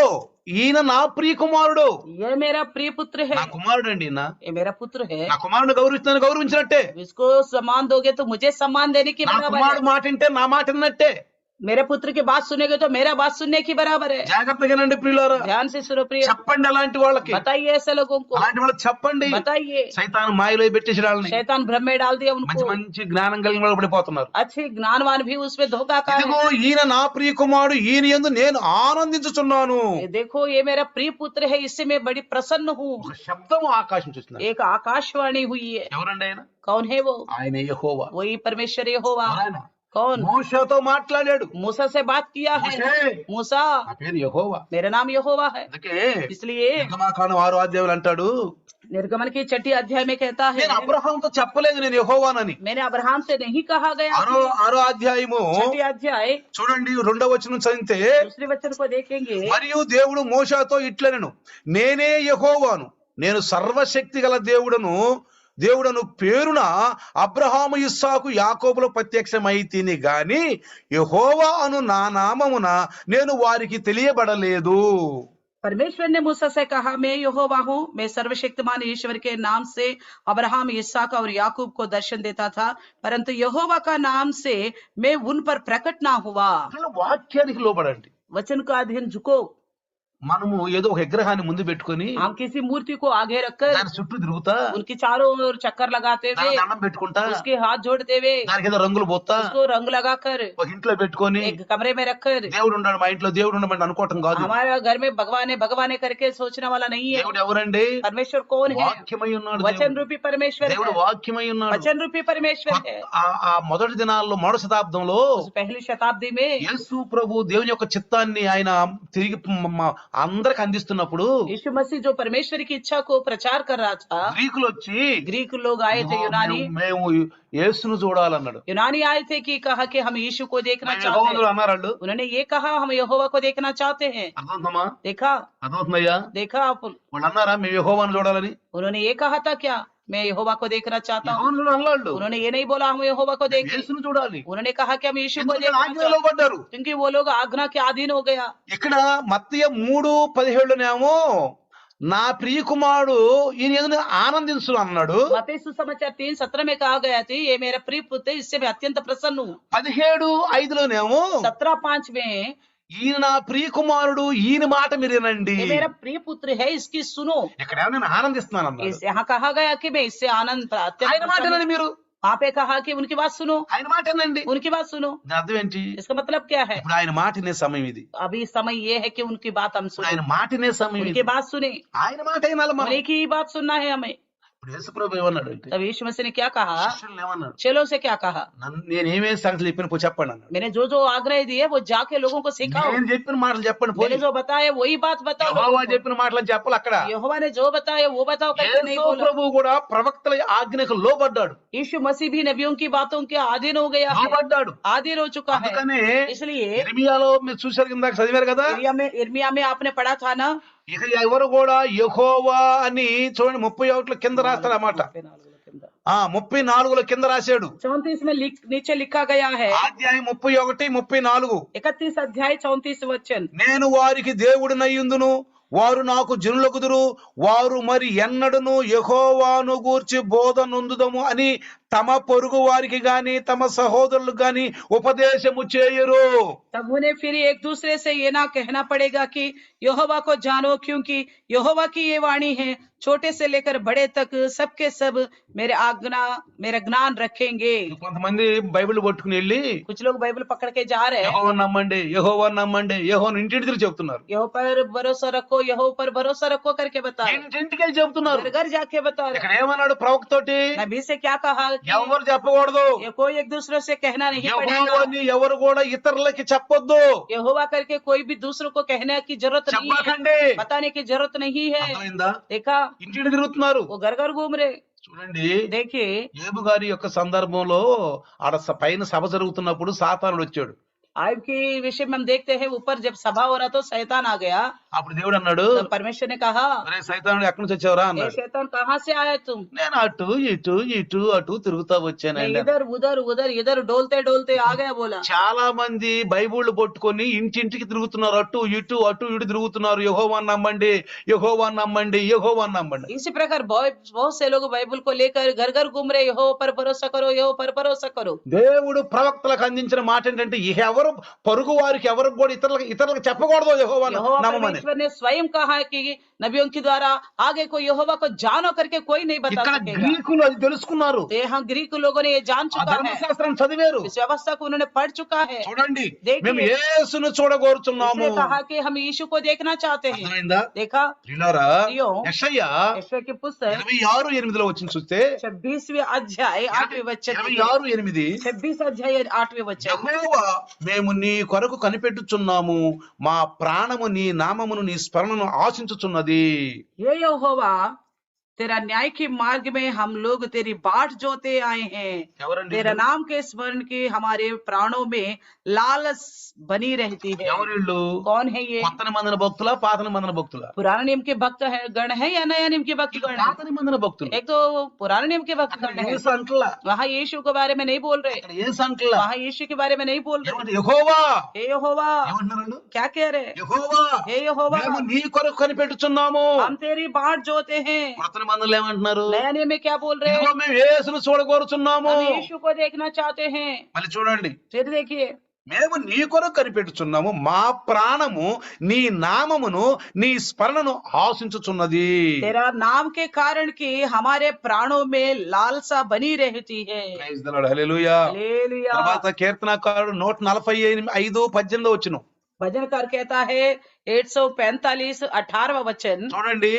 ఈయన నా ప్రియ కుమారుడు. ये मेरा प्रिय पुत्र है, నా కుమారుడు అండి ఈయన. ये मेरा पुत्र है, నా కుమారుడు గౌరవిస్తున్నాను, గౌరవించినట్టే. इसको सम्मान दोगे तो मुझे सम्मान देने की నా बराबर కుమారుడు है। మాట వింటే నా మాట విన్నట్టే. मेरे पुत्र की बात सुनेगे तो मेरा बात सुनने की बराबर है। జాగ్రత్తగానండి ప్రియులారా, ध्यान से सुनो प्रिय, చెప్పండి అలాంటి వాళ్ళకి, बताइए ऐसे लोगों को, అలాంటి వాళ్ళకి చెప్పండి. बताइए। సైతాను మాయలో పెట్టేసి వాళ్ళని शैतान भ्रम में डाल दिया మంచి उनको, మంచి జ్ఞానం కలిగిన వాళ్ళు పడిపోతున్నారు. अच्छे ज्ञानवान भी उसमें धोखा खा ఇదిగో रहे ఈయన నా ప్రియ కుమారుడు, ఈయన యందు నేను ఆనందించుచున్నాను. हैं। देखो ये मेरा प्रिय पुत्र है, इससे मैं बड़ी प्रसन्न हूँ। ఒక శబ్దం ఆకాశం చూస్తున్నారు. एक आकाशवाणी हुई है। ఎవరండి ఆయన? कौन है वो? ఆయన యెహోవా. वही परमेश्वर यहोवा। ఆయన कौन? మోషేతో మాట్లాడాడు. मूसा से बात किया है। మోషే, मूसा, నా పేరు యెహోవా. मेरा नाम यहोवा है। అందుకే इसलिए నిర్గమాకాండం 6వ అధ్యాయంలో అంటాడు, निर्गमन की 6ठी अध्याय में कहता है, నేను అబ్రహాంతో చెప్పలేదు నేను యెహోవానని. मैंने अब्राहम से नहीं कहा गया। 6వ అధ్యాయము 6ठी अध्याय చూడండి, 2వ వచనం చదివితే, दूसरे वचन को देखेंगे। మరియు దేవుడు మోషేతో ఇట్లనెను, నేనే యెహోవాను, నేను సర్వశక్తి గల దేవుడను పేరున అబ్రహాము ఇస్సాకు యాకోబులో ప్రత్యక్షమైతిని గాని యెహోవా అను నా నామమున నేను వారికి తెలియబడలేదు. परमेश्वर ने मूसा से कहा, मैं यहोवा हूँ, मैं सर्वशक्तिमान ईश्वर के नाम से अब्राहम, इसहाक और याकूब को दर्शन देता था, परंतु यहोवा का नाम से मैं उन पर प्रकट ना हुआ। వాక్యానికి లోబడండి. वचन का अधीन झुको। మనము ఏదో ఒక విగ్రహాన్ని ముందు పెట్టుకొని हम किसी मूर्ति को आगे रखकर దాని చుట్టూ తిరుగుతా, उनकी चारों ओर चक्कर लगाते हुए, దానికి దండం పెట్టుకుంటా, उसके हाथ जोड़ते हुए, దానికి ఏదో రంగులు పోతా, उसको रंग लगाकर ఒక ఇంట్లో పెట్టుకొని एक कमरे में रखकर దేవుడు ఉన్నాడు మా ఇంట్లో, దేవుడు ఉండమని అనుకోవటం కాదు. हमारा घर में भगवान करके सोचने वाला नहीं है। దేవుడు ఎవరండి? परमेश्वर कौन है? వాక్యమై ఉన్నాడు. वचन रूपी परमेश्वर దేవుడు है। వాక్యమై ఉన్నాడు. वचन रूपी परमेश्वर है। ఆ మొదటి దినాల్లో, మొదటి శతాబ్దంలో उस पहली शताब्दी में యేసు ప్రభు దేవుని యొక్క చిత్తాన్ని ఆయన తిరిగి అందరికి అందిస్తున్నప్పుడు यीशु मसीह जो परमेश्वर की इच्छा को प्रचार कर रहा था, గ్రీకులు వచ్చి ग्रीक लोग आए थे, यूनानी మేము యేసును చూడాలన్నాడు. यूनानी आए थे कि कहा कि हम यीशु को देखना మేము चाहते యెహోవాను हैं। అన్నారు వాళ్ళు. उन्होंने ये कहा हम यहोवा को देखना चाहते हैं। అర్థమవుతుందమ్మా? देखा, అర్థమవుతుందయ్యా? देखा आप? వాళ్ళు అన్నారా మేము యెహోవాను చూడాలని? उन्होंने ये कहा था क्या, मैं यहोवा को देखना चाहता हूँ? యెహోవాను చూడాలన్నాడు. उन्होंने ये नहीं बोला हम यहोवा को देखें। యేసును చూడాలి. उन्होंने कहा कि हम यीशु को ఎందుకంటే देखना ఆజ్ఞలో चाहते हैं, పడ్డారు. क्योंकि वो लोग आज्ञा के अधीन हो गया। ఇక్కడ మత్తయి 3:17 నా ప్రియ కుమారుడు ఈయన యందు ఆనందించు అన్నాడు. मत्ती सुसमाचार 3:17 में कहा गया था, ये मेरा प्रिय पुत्र, इससे मैं अत्यंत प्रसन्न हूँ। 17:5 17:5 में ఈయన నా ప్రియ కుమారుడు, ఈయన మాట మీరు వినండి. ये मेरा प्रिय पुत्र है, इसकी सुनो। ఇక్కడ నేను ఆనందిస్తున్నాను అన్నాడు. यहाँ कहा गया कि मैं इससे आनंद अत्यंत ఆయన మాట प्रसन्न हूँ। వినండి మీరు, वहाँ पे कहा कि उनकी बात सुनो, ఆయన మాట వినండి. उनकी बात सुनो। దాని అర్థం ఏంటి? इसका मतलब क्या है? ఇప్పుడు ఆయన మాట వినే సమయం ఇది. अभी समय ये है कि उनकी बात हम ఇప్పుడు ఆయన सुने, మాట వినే సమయం उनकी ఇది. बात सुने, ఆయన మాట వినాలి మనం. उन्हीं की बात सुनना है हमें। ఇప్పుడు యేసుప్రభు ఏమన్నాడు అంటే, तब यीशु मसीह ने क्या कहा? శిష్యుల్ని ఏమన్నాడు? चेलों से क्या कहा? నేను ఏమేమి సంగతులు చెప్పిన పో చెప్పండి అన్నాడు. मैंने जो जो आग्रह दिए वो जाके लोगों को सिखाओ। నేను చెప్పిన మాటలు చెప్పండి పోనీ. मैंने जो बताया वही बात बताओ। యెహోవా लोगों को। చెప్పిన మాటలు చెప్పాలి అక్కడ. यहोवा ने जो बताया वो बताओ, करके नहीं యేసు बोला। ప్రభు కూడా ప్రవక్తల ఆజ్ఞకు లోబడ్డాడు. यीशु मसीह भी नबियों की बातों के अधीन हो गया है, లోబడ్డాడు. अधीन हो चुका है। అందుకనే इसलिए ఇర్మియాలో మీరు చూశారు, కింద చదివారు కదా, इर्मिया में आपने पढ़ा था ना, ఇక ఎవరు కూడా యెహోవా అని చూడండి 31 కింద రాస్తాడు అన్నమాట. 34 కింద రాశాడు. 34 में नीचे लिखा गया है, అధ్యాయం 31, 34. 31 अध्याय 34 वचन, నేను వారికి దేవుడినయ్యుందును, వారు నాకు జనులగుదురు, వారు మరి ఎన్నడను యెహోవాను గూర్చి బోధ నొందుదము అని తమ పొరుగు వారికి గాని తమ సహోదరులకు గాని ఉపదేశము చేయరు. तब उन्हें फिर एक दूसरे से ये ना कहना पड़ेगा कि यहोवा को जानो, क्योंकि यहोवा की ये वाणी है, छोटे से लेकर बड़े तक सबके सब मेरा ज्ञान रखेंगे। కొంతమంది బైబిల్ పట్టుకుని వెళ్ళి कुछ लोग बाइबल पकड़ के जा रहे हैं, యెహోవా నమ్మండి, యెహోవా నమ్మండి, యెహోవాను ఇంటింటి తిరిగి చెప్తున్నారు. यहोवा पर भरोसा रखो, यहोवा पर भरोसा रखो करके बता रहे हैं। ఇంటింటికి వెళ్ళి చెప్తున్నారు. घर घर जाके बता रहे ఇక్కడ हैं। ఏమన్నాడు ప్రవక్త తోటి? नबी से क्या कहा कि ఎవరు చెప్పకూడదు, ये कोई एक दूसरे से कहना नहीं पड़ेगा, యెహోవాని ఎవరు కూడా ఇతరులకి చెప్పొద్దు, यहोवा करके कोई भी दूसरो को कहने की जरूरत नहीं है, చెప్పకండి. बताने की जरूरत नहीं है। అర్థమైందా? देखा, ఇంటింటి తిరుగుతున్నారు. वो घर घर घूम रहे। చూడండి, देखिए, ఏబు గారి యొక్క సందర్భంలో ఆడ పైన సభ జరుగుతున్నప్పుడు సాతానుడు వచ్చాడు. आयब के विषय में हम देखते हैं, ऊपर जब सभा हो रहा तो शैतान आ गया। అప్పుడు దేవుడు అన్నాడు, तो परमेश्वर ने कहा, అరే సైతానుడు ఎక్కడి నుంచి వచ్చావురా ए అన్నాడు. शैतान कहाँ से आया तुम? నేను అటు ఇటు ఇటు అటు తిరుగుతా मैं వచ్చానండి. इधर उधर उधर इधर डोलते डोलते आ गया बोला। చాలా మంది బైబిల్ పట్టుకొని ఇంటింటికి తిరుగుతున్నారు, అటు ఇటు తిరుగుతున్నారు. యెహోవాను నమ్మండి, యెహోవాను నమ్మండి, యెహోవాను నమ్మండి. इसी प्रकार बहुत से लोग बाइबल को लेकर घर घर घूम रहे, यहोवा पर भरोसा करो, यहोवा पर भरोसा करो। దేవుడు ప్రవక్తలకు అందించిన మాట ఏంటంటే, ఎవరు పొరుగు వారికి ఎవరికి కూడా ఇతరులకు చెప్పకూడదు యెహోవాను यहोवा నమ్మమని. परमेश्वर ने स्वयं कहा है कि नबियों के द्वारा आगे को यहोवा को जानो करके कोई नहीं बता ఇక్కడ सकेगा। గ్రీకులు అది తెలుసుకున్నారు, यहाँ ग्रीक लोगों ने ये जान ఆ चुका है, ధర్మశాస్త్రాన్ని చదివారు. इस व्यवस्था को उन्होंने पढ़ चुका है। చూడండి, देखिए, మేము యేసును చూడగోరుచున్నాము. इसने कहा कि हम यीशु को देखना चाहते हैं। అర్థమైందా? देखा, ప్రియులారా, प्रियो, యెషయా यशायाह की पुस्तक 26:8 వచ్చిన చూస్తే 26वें अध्याय 8वें वचन, 26:8 26 अध्याय 8वें वचन, యెహోవా మేము నీ కొరకు కనిపెట్టుచున్నాము, మా ప్రాణము నీ నామమును నీ స్మరణను ఆశించుచున్నది. ये यहोवा तेरा न्याय के मार्ग में हम लोग तेरी बाट जोते आए हैं। ఎవరండి? तेरा नाम के स्मरण की हमारे प्राणों में लालस बनी रहती है। ఎవరు వీళ్ళు? कौन है ये? కొత్త నిబంధన భక్తులా, పాత నిబంధన భక్తులా? पुराने नियम के भक्त है गण है या नया नियम के भक्त गण है? పాత నిబంధన భక్తులు. एक तो पुराने नियम के भक्त అక్కడ गण है, యేసు అంటలా, वहाँ यीशु के बारे में नहीं बोल रहे, అక్కడ యేసు అంటలా. वहाँ यीशु के बारे में नहीं बोल रहे। ఏమంటే యెహోవా, हे यहोवा, ఏమంటున్నారు వాళ్ళు? क्या कह रहे? యెహోవా हे यहोवा, మేము నీ కొరకు కనిపెట్టుచున్నాము. हम तेरी बाट जोते हैं। కొత్త నిబంధనలు ఏమంటున్నారు? नया नियम में क्या बोल रहे? ఇదిగో మేము యేసును చూడగోరుచున్నాము. हम यीशु को देखना चाहते हैं। మళ్ళీ చూడండి, फिर देखिए, మేము నీ కొరకు కనిపెట్టుచున్నాము, మా ప్రాణము నీ నామమును నీ స్మరణను ఆశించుచున్నది. तेरा नाम के कारण की हमारे प्राणों में लालसा बनी रहती है। Praise the Lord, hallelujah. Hallelujah. తర్వాత కీర్తనకారుడు 145:5-18 వచ్చును. भजनकार कहता है 845 18वां वचन, చూడండి,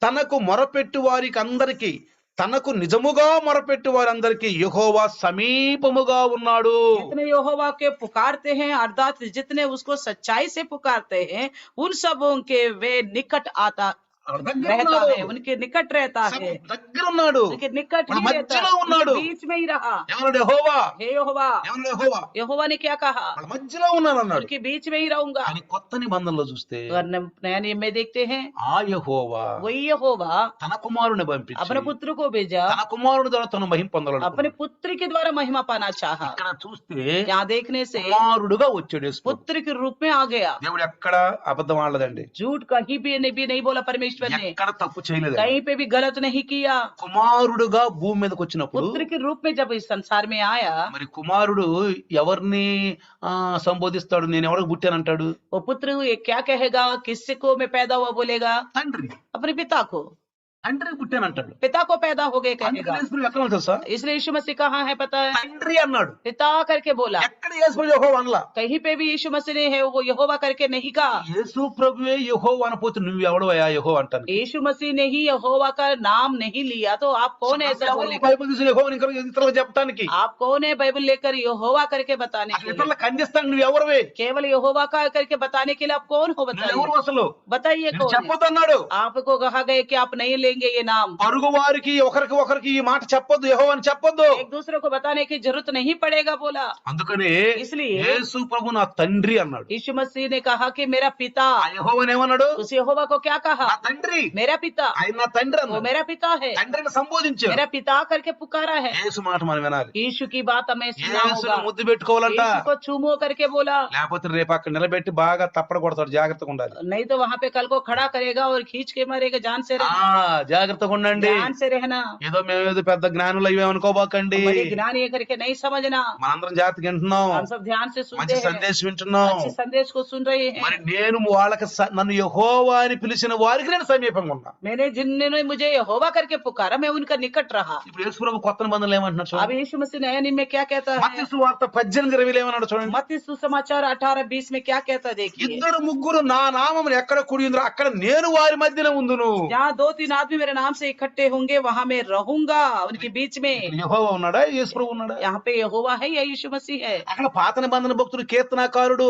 తనకు మొరపెట్టు వారికి అందరికి, తనకు నిజముగా మొరపెట్టు వారందరికి యెహోవా సమీపముగా ఉన్నాడు. जितने यहोवा के पुकारते हैं अर्थात जितने उसको सच्चाई से पुकारते हैं, उन सबों के वे निकट आता దగ్గర रहता ఉన్నాడు. है, उनके निकट रहता है, దగ్గర ఉన్నాడు. उनके निकट మన ही रहता మధ్యలో है, ఉన్నాడు. उनके बीच में ही रहा। ఎవరు? యెహోవా. हे यहोवा, ఎవరు? యెహోవా. यहोवा ने क्या कहा? మన మధ్యలో ఉన్నాను అన్నాడు. उनके बीच में ही रहूंगा। అని కొత్త నిబంధనలో చూస్తే और नया नियम में देखते हैं, ఆ యెహోవా वही यहोवा తన కుమారుని अपने పంపించి पुत्र को भेजा, తన కుమారుడు ద్వారా తన మహిమ अपने పొందాలనుకున్నాడు. पुत्र के द्वारा महिमा पाना चाहा। ఇక్కడ చూస్తే यहाँ देखने से కుమారుడుగా వచ్చాడు యేసు ప్రభు. पुत्र के रूप में आ गया। దేవుడు ఎక్కడ అబద్ధం ఆడలేదండి, झूठ कहीं भी नहीं बोला परमेश्वर ने, ఎక్కడ తప్పు చేయలేదు. कहीं पे भी गलत नहीं किया। కుమారుడుగా భూమి మీదకి వచ్చినప్పుడు पुत्र के रूप में जब इस संसार में आया, మరి కుమారుడు ఎవరిని సంబోధిస్తాడు? నేను ఎవరికి పుట్టానంటాడు? वो पुत्र ये क्या कहेगा? किससे को मैं पैदा हुआ बोलेगा? తండ్రి. अपने पिता को, తండ్రికి పుట్టానంటాడు. पिता को पैदा हो गए అందుకని कहेगा। యేసు ప్రభు ఎక్కడ ఉంది తెలుసా? इसलिए यीशु मसीह कहाँ है पता है? తండ్రి అన్నాడు. पिता करके बोला। ఎక్కడ యేసు ప్రభు యెహోవా అనలా. कहीं पे भी यीशु मसीह ने है वो यहोवा करके नहीं कहा। యేసు ప్రభువే యెహోవా అనపోతే నువ్వు ఎవడవయ్యా యెహోవా అంటాను. यीशु मसीह ने ही यहोवा का नाम नहीं लिया तो आप कौन है ऐसा बोले? బైబిల్ తీసి యెహోవాని ఇంకా ఇతరులకు చెప్పడానికి, आप कौन है बाइबल लेकर यहोवा करके बताने అసలు के लिए? ఇతరులకు అందిస్తాను నువ్వు ఎవరివే? केवल यहोवा का करके बताने के लिए आप कौन हो నువ్వు ఎవరు बताइए? అసలు? बताइए నేను कौन है? చెప్పొద్దన్నాడు. आपको कहा गया कि आप नहीं बोलेंगे ये नाम। పరుగు వారికి ఒకరికి ఒకరికి ఈ మాట చెప్పొద్దు, యెహోవా అని చెప్పొద్దు. एक दूसरे को बताने की जरूरत नहीं पड़ेगा बोला। అందుకని इसलिए యేసు ప్రభు నా తండ్రి అన్నాడు. यीशु मसीह ने कहा कि मेरा पिता। ఆ యెహోవాని ఏమన్నాడు? उस यहोवा को क्या कहा? నా తండ్రి, मेरा पिता। ఆయన నా తండ్రి वो అన్నాడు. मेरा पिता है, తండ్రిని సంబోధించాడు. मेरा पिता करके पुकारा है। యేసు మాట మనం వినాలి. यीशु की बात हमें सुनना యేసుని होगा। ముద్దు పెట్టుకోవాలంట. यीशु को चूमो करके बोला, లేకపోతే రేపు అక్కడ నిలబెట్టి బాగా తప్పడ కొడతాడు, జాగ్రత్తగా ఉండాలి. नहीं तो वहाँ पे कल को खड़ा करेगा और खींच के मारेगा। जान से रहना, జాగ్రత్తగా ఉండండి. ध्यान से रहना। ఏదో మేమేదో పెద్ద జ్ఞానులు అయ్యామనుకోబాకండి. बड़े ज्ञानी है करके नहीं समझना। మనందరం జాగ్రత్తగా వింటున్నాం, हम सब ध्यान से सुनते మంచి हैं, సందేశం వింటున్నాం. अच्छे संदेश को सुन रहे हैं। మరి నేను వాళ్ళకి నన్ను యెహోవా అని పిలిచిన వారికి నేను సమీపంగా ఉన్నా. मैंने जिन्होंने मुझे यहोवा करके पुकारा, मैं उनका निकट रहा। ఇప్పుడు యేసు ప్రభు కొత్త నిబంధనలు ఏమంటున్నాడు अब చూడండి. यीशु मसीह नया नियम में क्या कहता है? మత్తయి సువార్త 18:20 ఏమన్నాడు చూడండి. मत्ती सुसमाचार 18:20 में क्या कहता है देखिए। ఇద్దరు ముగ్గురు నా నామమున ఎక్కడ కూడి ఉందరో అక్కడ నేను వారి మధ్యన ఉందును. जहाँ 2-3 आदमी मेरे नाम से इकट्ठे होंगे वहाँ मैं रहूंगा उनके बीच में। యెహోవా ఉన్నాడా, యేసు ప్రభు ఉన్నాడా? यहाँ पे यहोवा है या यीशु मसीह है? అక్కడ పాత నిబంధన భక్తుడు కీర్తనాకారుడు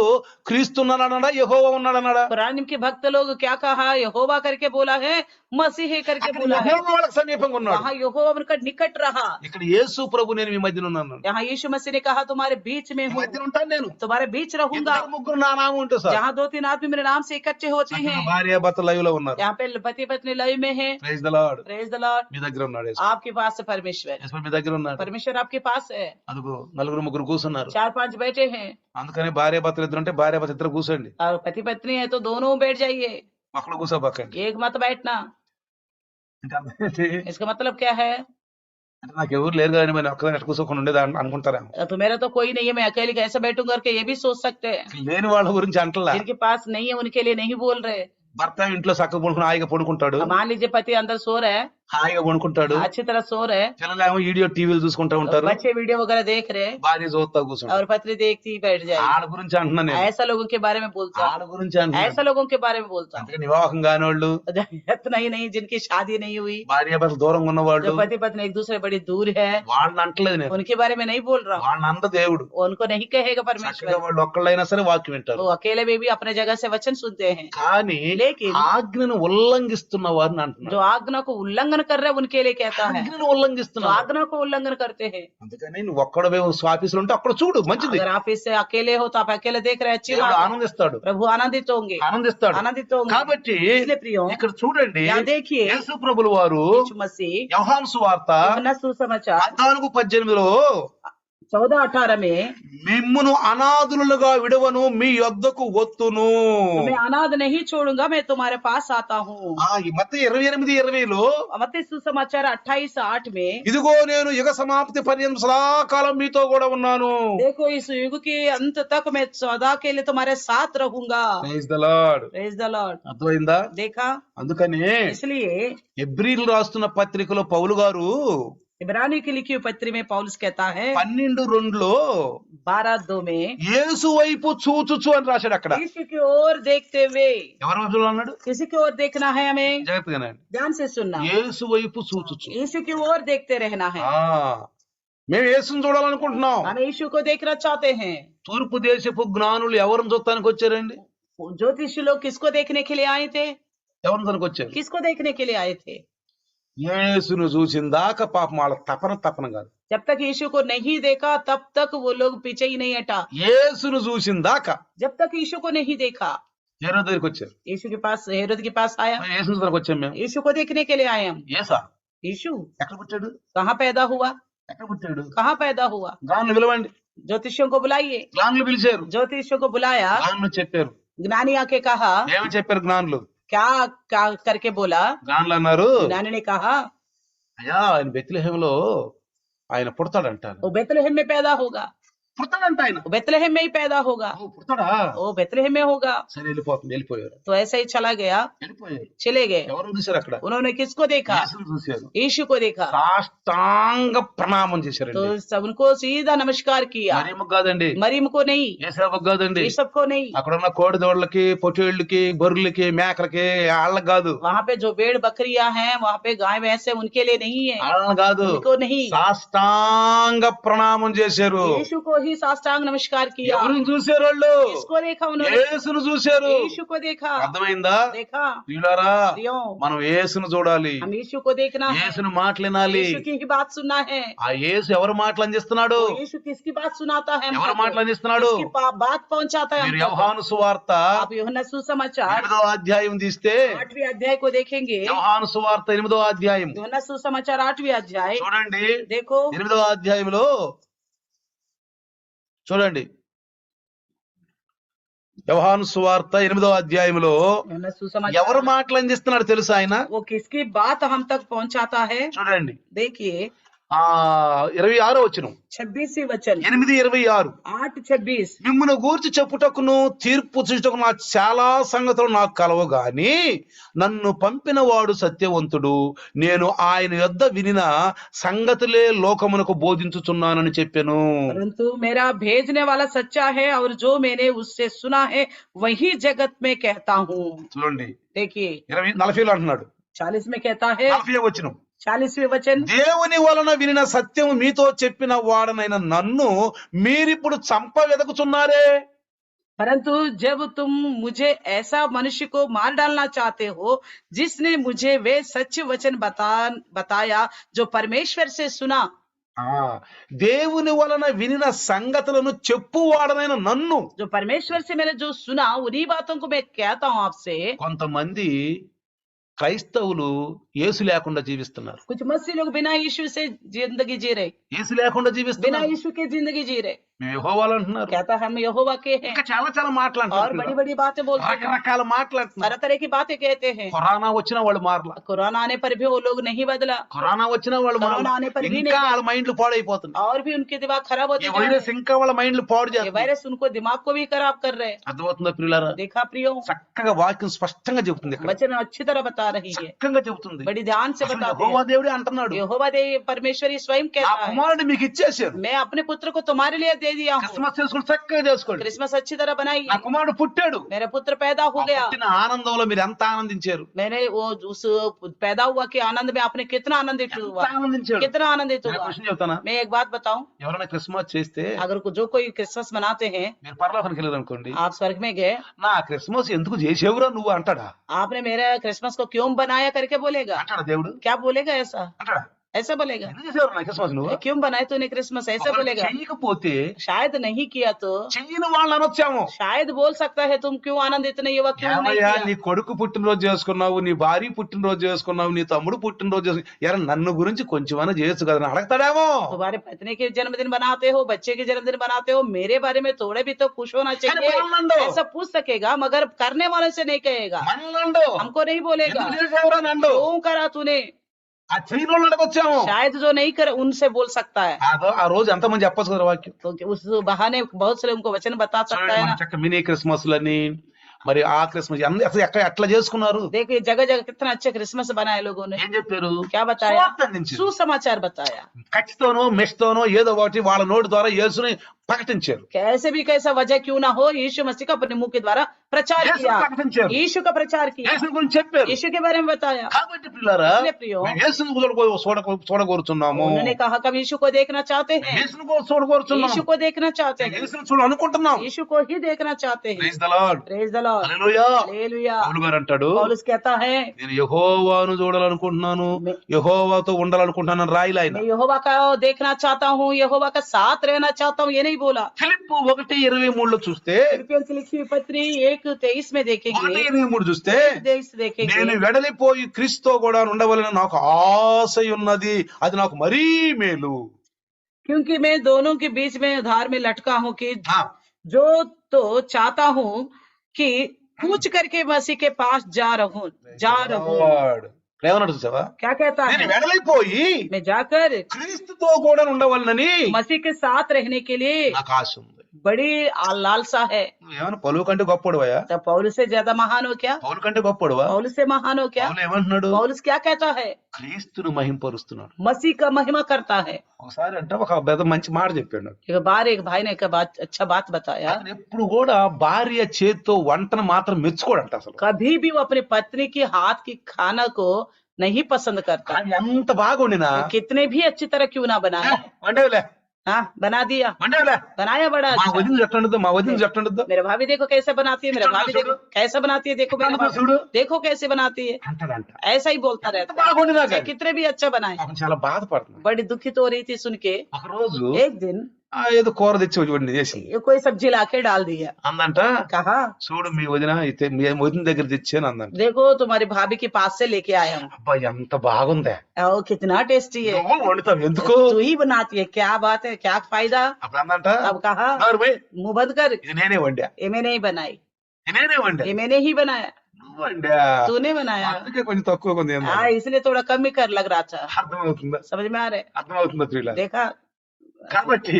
క్రీస్తు ఉన్నాడన్నాడా, యెహోవా ఉన్నాడన్నాడా? पुराने के भक्त लोग क्या कहा? यहोवा करके बोला है, मसीह करके అక్కడ बोला है। యెహోవా వాళ్ళకి సమీపంగా ఉన్నాడు. वहाँ यहोवा उनका निकट रहा। ఇక్కడ యేసు ప్రభు నేను మీ మధ్యన ఉన్నాను. यहाँ यीशु मसीह ने कहा तुम्हारे बीच में మీ हूँ, మధ్యన ఉంటాను నేను. तुम्हारे बीच रहूंगा। ఇద్దరు ముగ్గురు నా నామం ఉంటే సార్. जहाँ 2-3 आदमी मेरे नाम से इकट्ठे होते हैं, భార్య భర్త లైవ్ లో ఉన్నారు. यहाँ पे पति पत्नी लय में है। Praise the Lord. Praise the Lord. మీ దగ్గర ఉన్నాడు యేసు. आपके पास है परमेश्वर, యేసు మీ దగ్గర ఉన్నాడు. परमेश्वर आपके पास है। అదుగో నలుగురు ముగ్గురు కూర్చున్నారు. 4-5 बैठे हैं అందుకని భార్య భర్తలు ఇద్దరు ఉంటే భార్య భర్త ఇద్దరు కూర్చోండి. और पति पत्नी है तो दोनों बैठ जाइए, ఒకళ్ళు కూర్చోబాకండి. एक मत बैठना। ఇంకా అర్థం ఏంటి? इसका मतलब क्या है? అంటే నాకు ఎవరు లేరు కానీ మరి ఒక్కదాని ఎట్లా కూర్చోకుండా ఉండేది అనుకుంటారేమో. तो मेरा तो कोई नहीं है, मैं अकेले कैसे बैठूंगा करके ये भी सोच सकते हैं। లేని వాళ్ళ గురించి అంటలా. जिनके पास नहीं है उनके लिए नहीं बोल रहे। భర్త ఇంట్లో చక్కగా పడుకుని హాయిగా పడుకుంటాడు, अब मान लीजिए पति अंदर सो रहे हैं, హాయిగా పడుకుంటాడు. अच्छी तरह सो रहे हैं, పిల్లలేమో వీడియో టీవీలు చూసుకుంటా ఉంటారు, बच्चे वीडियो वगैरह देख रहे हैं భార్య చూస్తా కూర్చుంటారు. और पत्नी देखती ही बैठ जाए। వాళ్ళ గురించి అంటున్నా నేను, ऐसा लोगों के बारे में बोलता हूँ, వాళ్ళ గురించి అంటున్నా. ऐसा लोगों के बारे में बोलता हूँ। అందుకని వివాహం కానివాళ్ళు, इतना ही नहीं, जिनकी शादी नहीं हुई, భార్య భర్త దూరంగా ఉన్నవాళ్ళు, जो पति पत्नी एक दूसरे बड़ी दूर है, వాళ్ళని అంటలేదు నేను. उनके बारे में नहीं बोल रहा हूँ। వాళ్ళని అంద దేవుడు. उनको नहीं कहेगा చక్కగా परमेश्वर, వాళ్ళు ఒక్కళ్ళైనా సరే వాక్యం వింటారు. वो अकेले में भी अपने जगह से वचन सुनते हैं। కానీ लेकिन ఆజ్ఞను ఉల్లంఘిస్తున్న వారిని जो అంటున్నారు. आज्ञा को उल्लंघन कर रहे हैं उनके लिए कहता है, ఆజ్ఞను जो ఉల్లంఘిస్తున్నారు. आज्ञा को उल्लंघन करते हैं। అందుకని నువ్వు ఒక్కడవే ఆఫీసులో ఉంటే అక్కడ చూడు, మంచిది. अगर आप इससे अकेले हो तो आप अकेले देख रहे हैं, अच्छी దేవుడు बात है। ఆనందిస్తాడు, प्रभु आनंदित होंगे, ఆనందిస్తాడు. आनंदित होंगे। కాబట్టి इसलिए प्रियो, ఇక్కడ చూడండి, यहाँ देखिए యేసు ప్రభుల వారు यीशु मसीह యోహాను సువార్త यूहन्ना सुसमाचार 14:18 14-18 में, మిమ్మును అనాథులుగా విడవను, మీ యొద్దకు వత్తును. मैं अनाथ नहीं छोड़ूंगा, मैं तुम्हारे पास आता हूँ। ఈ మత్తయి 28:20 मत्ती सुसमाचार 28:8 में, ఇదిగో నేను యుగ సమాప్తి పర్యంతం సదాకాలం మీతో కూడా ఉన్నాను. देखो इस युग के अंत तक मैं सदा के लिए तुम्हारे साथ रहूंगा। Praise the Lord. Praise the Lord. అర్థమైందా? देखा, అందుకని इसलिए హెబ్రీలు రాస్తున్న పత్రికలో పౌలు గారు इब्रानी की लिखी हुई पत्री में पौलुस कहता है 12:2 12:2 में, యేసు వైపు చూచుచు అని రాశాడు. అక్కడ यीशु की ओर देखते हुए, ఎవరి వైపు చూడాలన్నాడు? किसी की ओर देखना है हमें, జాగ్రత్తగానండి. ध्यान से सुनना। యేసు వైపు చూచుచు. यीशु की ओर देखते रहना है। మేము యేసుని చూడాలనుకుంటున్నాం. हम यीशु को देखना चाहते हैं। తూర్పు దేశపు జ్ఞానులు ఎవరిని చూడటానికి వచ్చారండి? ज्योतिषी लोग किसको देखने के लिए आए थे? ఎవరిని తనకు వచ్చారు? किसको देखने के लिए आए थे? యేసును చూసిన దాకా పాపం వాళ్ళ తపన కాదు. जब तक यीशु को नहीं देखा तब तक वो लोग पीछे ही नहीं हटा। యేసును చూసిన దాకా जब तक यीशु को नहीं देखा, హేరోదు దగ్గరికి వచ్చారు. यीशु के पास, हेरोद के पास आया। యేసుని తనకు వచ్చాం మేము. यीशु को देखने के लिए आए हम। యేసా यीशु ఎక్కడ పుట్టాడు? कहाँ पैदा हुआ? ఎక్కడ పుట్టాడు? कहाँ पैदा हुआ? జ్ఞానులు పిలవండి. ज्योतिषियों को बुलाइए। జ్ఞానులు పిలిచారు, ज्योतिषियों को बुलाया, జ్ఞానులు చెప్పారు. ज्ञानी आके कहा, ఏమని చెప్పారు జ్ఞానులు? क्या क्या करके बोला? జ్ఞానులు అన్నారు, ज्ञानी ने कहा అయ్యా ఆయన బెత్లెహేములో ఆయన పుడతాడంటారు. वो बेतलहम में पैदा होगा। పుడతాడంట ఆయన. वो बेतलहम में ही पैदा होगा। ఓ, పుడతాడా? वो बेतलहम में होगा। సరే వెళ్ళిపోయారు. तो ऐसा ही चला गया, వెళ్ళిపోయారు. चले गए। ఎవరు చూసారు అక్కడ? उन्होंने किसको देखा? యేసుని చూశారు. यीशु को देखा। సాష్టాంగ ప్రణామం तो చేశారండి. सबको सीधा नमस्कार किया। మరీము కాదండి, मरीम को नहीं, యేసేవకు కాదండి, यूसुफ को नहीं। అక్కడ ఉన్న కోడి దోళ్ళకి, పొట్టేళ్ళకి, బొర్రెలకి, మేకలకి వాళ్ళకి కాదు, वहाँ पे जो भेड़ बकरियां हैं, वहाँ पे गाय भैंस है, उनके लिए नहीं है, వాళ్ళని కాదు, उनको नहीं। సాష్టాంగ ప్రణామం చేశారు. यीशु को ही साष्टांग नमस्कार किया। ఎవరిని చూశారు వాళ్ళు? किसको देखा उन्होंने? యేసును చూశారు. यीशु को देखा। అర్థమైందా? देखा ప్రియులారా, प्रियो, మనం యేసును చూడాలి, हम यीशु को देखना है, యేసును మాటలు వినాలి. यीशु की ही बात सुनना है। ఆ యేసు ఎవరు మాటలు అందిస్తున్నాడు? तो यीशु किसकी बात सुनाता है? ఎవరు हमको? మాటలు అందిస్తున్నాడు? किसकी बात पहुंचाता है మీరు हमको? యోహాను సువార్త आप यूहन्ना सुसमाचार 8వ అధ్యాయం తీస్తే 8वें अध्याय को देखेंगे। యోహాను సువార్త 8వ అధ్యాయం यूहन्ना सुसमाचार 8वें अध्याय చూడండి. देखो 8వ అధ్యాయంలో చూడండి, యోహాను సువార్త 8వ అధ్యాయంలో यूहन्ना सुसमाचार ఎవరు మాటలు అందిస్తున్నాడు తెలుసా ఆయన? वो किसकी बात हम तक पहुंचाता है? చూడండి, देखिए 26వ వచనం, 26वीं वचन 8:26. 8:26 మిమ్మును గూర్చి చెప్పుటకును తీర్పు చూచుటకు నాకు చాలా సంగతులు నాకు కలవు గాని నన్ను పంపిన వాడు సత్యవంతుడు, నేను ఆయన యొద్ద వినిన సంగతులే లోకమునకు బోధించుచున్నానని చెప్పెను. परंतु मेरा भेजने वाला सच्चा है और जो मैंने उससे सुना है वही जगत में कहता हूँ। చూడండి, देखिए 40 అంటున్నాడు. 40 में कहता है, 40వ వచనం, 40वें वचन దేవుని వలన వినిన సత్యము మీతో చెప్పిన వాడనైన నన్ను మీరిప్పుడు చంప వెదకుచున్నారే. परंतु जब तुम मुझे ऐसा मनुष्य को मार डालना चाहते हो जिसने मुझे वे सच वचन बताया जो परमेश्वर से सुना। దేవుని వలన వినిన సంగతులను చెప్పువాడనైన నన్ను, जो परमेश्वर से मैंने जो सुना उन्हीं बातों को मैं कहता हूँ आपसे। కొంతమంది క్రైస్తవులు యేసు లేకుండా జీవిస్తున్నారు. कुछ मसीह लोग बिना यीशु से जिंदगी जी रहे, యేసు లేకుండా बिना జీవిస్తున్నారు. यीशु के जिंदगी जी रहे। మేము యెహోవాలు అంటున్నారు. कहता हम यहोवा के हैं ఇంకా చాలా చాలా और మాట్లాడుతున్నారు, बड़ी बड़ी बातें बोलते हैं, రకరకాల మాట్లాడుతున్నారు. तरह तरह की बातें कहते हैं। కరోనా వచ్చిన వాళ్ళు మారలా, कोरोना आने पर भी वो लोग नहीं बदला, కరోనా వచ్చిన వాళ్ళు కరోనా మారలా, ఆనే పర్ भी ఇంకా వాళ్ళ మైండ్లు పాడైపోతుంది. और भी उनके दिमाग खराब होते ఈ जा रहे వైరస్ हैं। ఇంకా వాళ్ళ మైండ్లు పాడు ये చేస్తుంది. वायरस उनको दिमाग को भी खराब कर रहे हैं। అర్థమవుతుందా ప్రియులారా? देखा प्रियो, చక్కగా వాక్యం స్పష్టంగా చెబుతుంది, ఇక్కడ वचन अच्छी तरह बता रही है, చక్కగా చెబుతుంది. बड़ी ध्यान से అసలు बताते యెహోవా हैं। దేవుడే అంటున్నాడు, यहोवा दे परमेश्वरी स्वयं నా कहता है, కుమారుడు మీకు ఇచ్చేసాను, मैं अपने पुत्र को तुम्हारे लिए दे दिया हूँ। క్రిస్మస్ చేసుకుని చక్కగా చేసుకోండి. क्रिसमस अच्छी तरह बनाइए। నా కుమారుడు పుట్టాడు. मेरा पुत्र पैदा हो ఆ गया। పుట్టిన ఆనందంలో మీరు ఎంత ఆనందించారు? मैंने वो उस पैदा हुआ के आनंद में आपने कितना आनंदित ఎంత हुआ, ఆనందించాడు? कितना आनंदित నేను हुआ। క్వశ్చన్ చెప్తానా? मैं एक बात बताऊं, ఎవరైనా క్రిస్మస్ చేస్తే अगर जो कोई क्रिसमस मनाते हैं, మీరు పరలోకానికి వెళ్ళారు అనుకోండి, आप स्वर्ग में गए, నా క్రిస్మస్ ఎందుకు చేసేవురా నువ్వు అంటాడా? आपने मेरा क्रिसमस को क्यों बनाया करके बोलेगा? అంటాడా దేవుడు? क्या बोलेगा? ऐसा అంటాడా? ऐसा बोलेगा? ఎందుకు చేసేవారు నా క్రిస్మస్ నువ్వు? क्यों बनाए तूने क्रिसमस? ऐसा ఒకవేళ बोलेगा? చెయ్యకపోతే शायद नहीं किया तो చెయ్యని వాళ్ళని అనొచ్చాము. शायद बोल सकता है तुम क्यों आनंदित नहीं हुआ, क्यों नहीं ఏమయ్యా, किया? నీ కొడుకు పుట్టినరోజు చేసుకున్నావు, నీ భార్య పుట్టినరోజు చేసుకున్నావు, నీ తమ్ముడు పుట్టినరోజు చేసుకున్నావు, ఎరా నన్ను గురించి కొంచెమైనా చేయొచ్చు కదా అని అడగతాడేమో. तुम्हारे पत्नी के जन्मदिन बनाते हो, बच्चे के जन्मदिन बनाते हो, मेरे बारे में थोड़े भी तो खुश होना కానీ चाहिए, మనల్నండు, ऐसा पूछ सकेगा, मगर करने वाले से नहीं कहेगा। మనల్నండు, हमको नहीं बोलेगा ఎందుకు చేసేవురా నండు, क्यों करा तूने। ఆ చెయ్యని వాళ్ళని అడగొచ్చాము. शायद जो नहीं करे उनसे बोल सकता है, ఆ రోజు ఎంతమంది చెప్పచ్చు కదా వాక్యం. तो उस बहाने बहुत से उनको वचन बता सकता చూడండి, है మన ना। చక్క మినీ క్రిస్మస్లని, మరి ఆ క్రిస్మస్ అసలు ఎట్లా చేసుకున్నారు? देखिए जगह जगह कितना अच्छे क्रिसमस बनाए लोगों ने। ఏం చెప్పారు? क्या बताया? సువార్త అందించారు. सुसमाचार बताया। ఖచ్చితోనో మెష్తోనో ఏదో ఒకటి వాళ్ళ నోటి ద్వారా యేసుని ప్రకటించారు. कैसे भी कैसा वजह क्यों ना हो, यीशु मसीह का अपने मुंह के द्वारा प्रचार యేసుని किया, ప్రకటించారు, यीशु का प्रचार किया, యేసుని గురించి చెప్పారు. यीशु के बारे में बताया। కాబట్టి పిల్లరా, इसलिए प्रियो, మేము యేసుని చూడగోరుచున్నాము, उन्होंने कहा कि हम यीशु को देखना चाहते हैं, యేసుని చూడగోరుచున్నాము, यीशु को देखना चाहते हैं, యేసుని చూడాలనుకుంటున్నాం. यीशु को ही देखना चाहते हैं। Praise the Lord, praise the Lord, hallelujah. Hallelujah. Paulu గారు అంటాడు, पौलुस कहता है, నేను యెహోవాను చూడాలనుకుంటున్నాను, యెహోవాతో ఉండాలనుకుంటున్నాను రాయిలు ఆయన. मैं यहोवा का देखना चाहता हूँ, यहोवा का साथ रहना चाहता हूँ, ये नहीं बोला। ఫిలిప్పు 1:23 చూస్తే, फिलिपियों से लिखी हुई पत्री 1:23 में देखेंगे, 1:23 చూస్తే, 1:23 देखेंगे, నేను వెడలిపోయి క్రీస్తుతో కూడా ఉండవలన నాకు ఆశ ఉన్నది, అది నాకు మరీ మేలు. क्योंकि मैं दोनों के बीच में धार में लटका हूँ कि ఆ, जो तो चाहता हूँ कि कूच करके मसीह के पास जा रहूं। లార్డ్. ఏమన్నాడు చూసావా? क्या कहता నేను है? వెడలిపోయి मैं जाकर క్రీస్తుతో కూడా ఉండవలనని मसीह के साथ रहने के लिए నాకు ఆశ ఉంది. बड़ी लालसा है। ఏమన్నా పౌలు కంటే గొప్పడువా? तो पौलुस से ज्यादा महान हो क्या? పౌలు కంటే గొప్పడువా? पौलुस से महान हो क्या? పౌలు ఏమంటున్నాడు? पौलुस क्या कहता है? క్రీస్తును మహింపరుస్తున్నాడు. मसीह का महिमा करता है। ఒకసారి అంటే ఒక పెద్ద మంచి మాట చెప్పాడు నాకు. एक बार एक भाई ने एक बात अच्छा बात बताया, అతను ఎప్పుడు కూడా భార్య చేతితో వంటను మాత్రం మెచ్చుకోడంట అసలు. कभी भी वो अपनी पत्नी की हाथ की खाना को नहीं पसंद करता, అది ఎంత బాగా వండినా वो कितने भी अच्छी तरह क्यों ना बनाए, వండేవిలే हाँ बना दिया, వండేలా बनाया बड़ा మా अच्छा। వదిన చెట్టండుద్దో మా వదిన చెట్టండుద్దో मेरे भाभी देखो कैसे बनाती है, मेरा इतना भाभी तो देखो कैसे बनाती है, देखो मेरे इतना तो भाभी చూడు देखो कैसे बनाती है, అంటదంట ऐसा ही बोलता ఎంత रहता है, బాగుండినా चाहे కానీ कितने भी अच्छा बनाए। పాపం చాలా బాధపడుతుంది बड़ी दुखित हो रही थी सुन के। ఒక రోజు एक दिन ఏదో కూర తెచ్చి వండి చేసింది ये कोई सब्जी लाके डाल दिया, అందంట कहा చూడు మీ వదిన అయితే మీ వదిన దగ్గర తెచ్చాను అందంట देखो तुम्हारी भाभी के पास से लेके आया हूँ, అబ్బా ఎంత బాగుందే ओ कितना टेस्टी है, నువ్వు వండుతావు ఎందుకు तू ही बनाती है, क्या बात है, क्या फायदा। అప్పుడు అందంట अब कहा నోరు పోయి, मुंह बंद कर, ఇది నేనే వండా ये मैंने ही बनाई, ఇది నేనే వండా ये मैंने ही बनाया, నువ్వు వండా तूने बनाया। అందుకే కొంచెం తక్కువ ఉంది ఏందో. हाँ इसलिए थोड़ा कम ही कर लग रहा था, అర్థమవుతుందా समझ में आ रहा है, అర్థమవుతుందా ప్రియుల देखा। కాబట్టి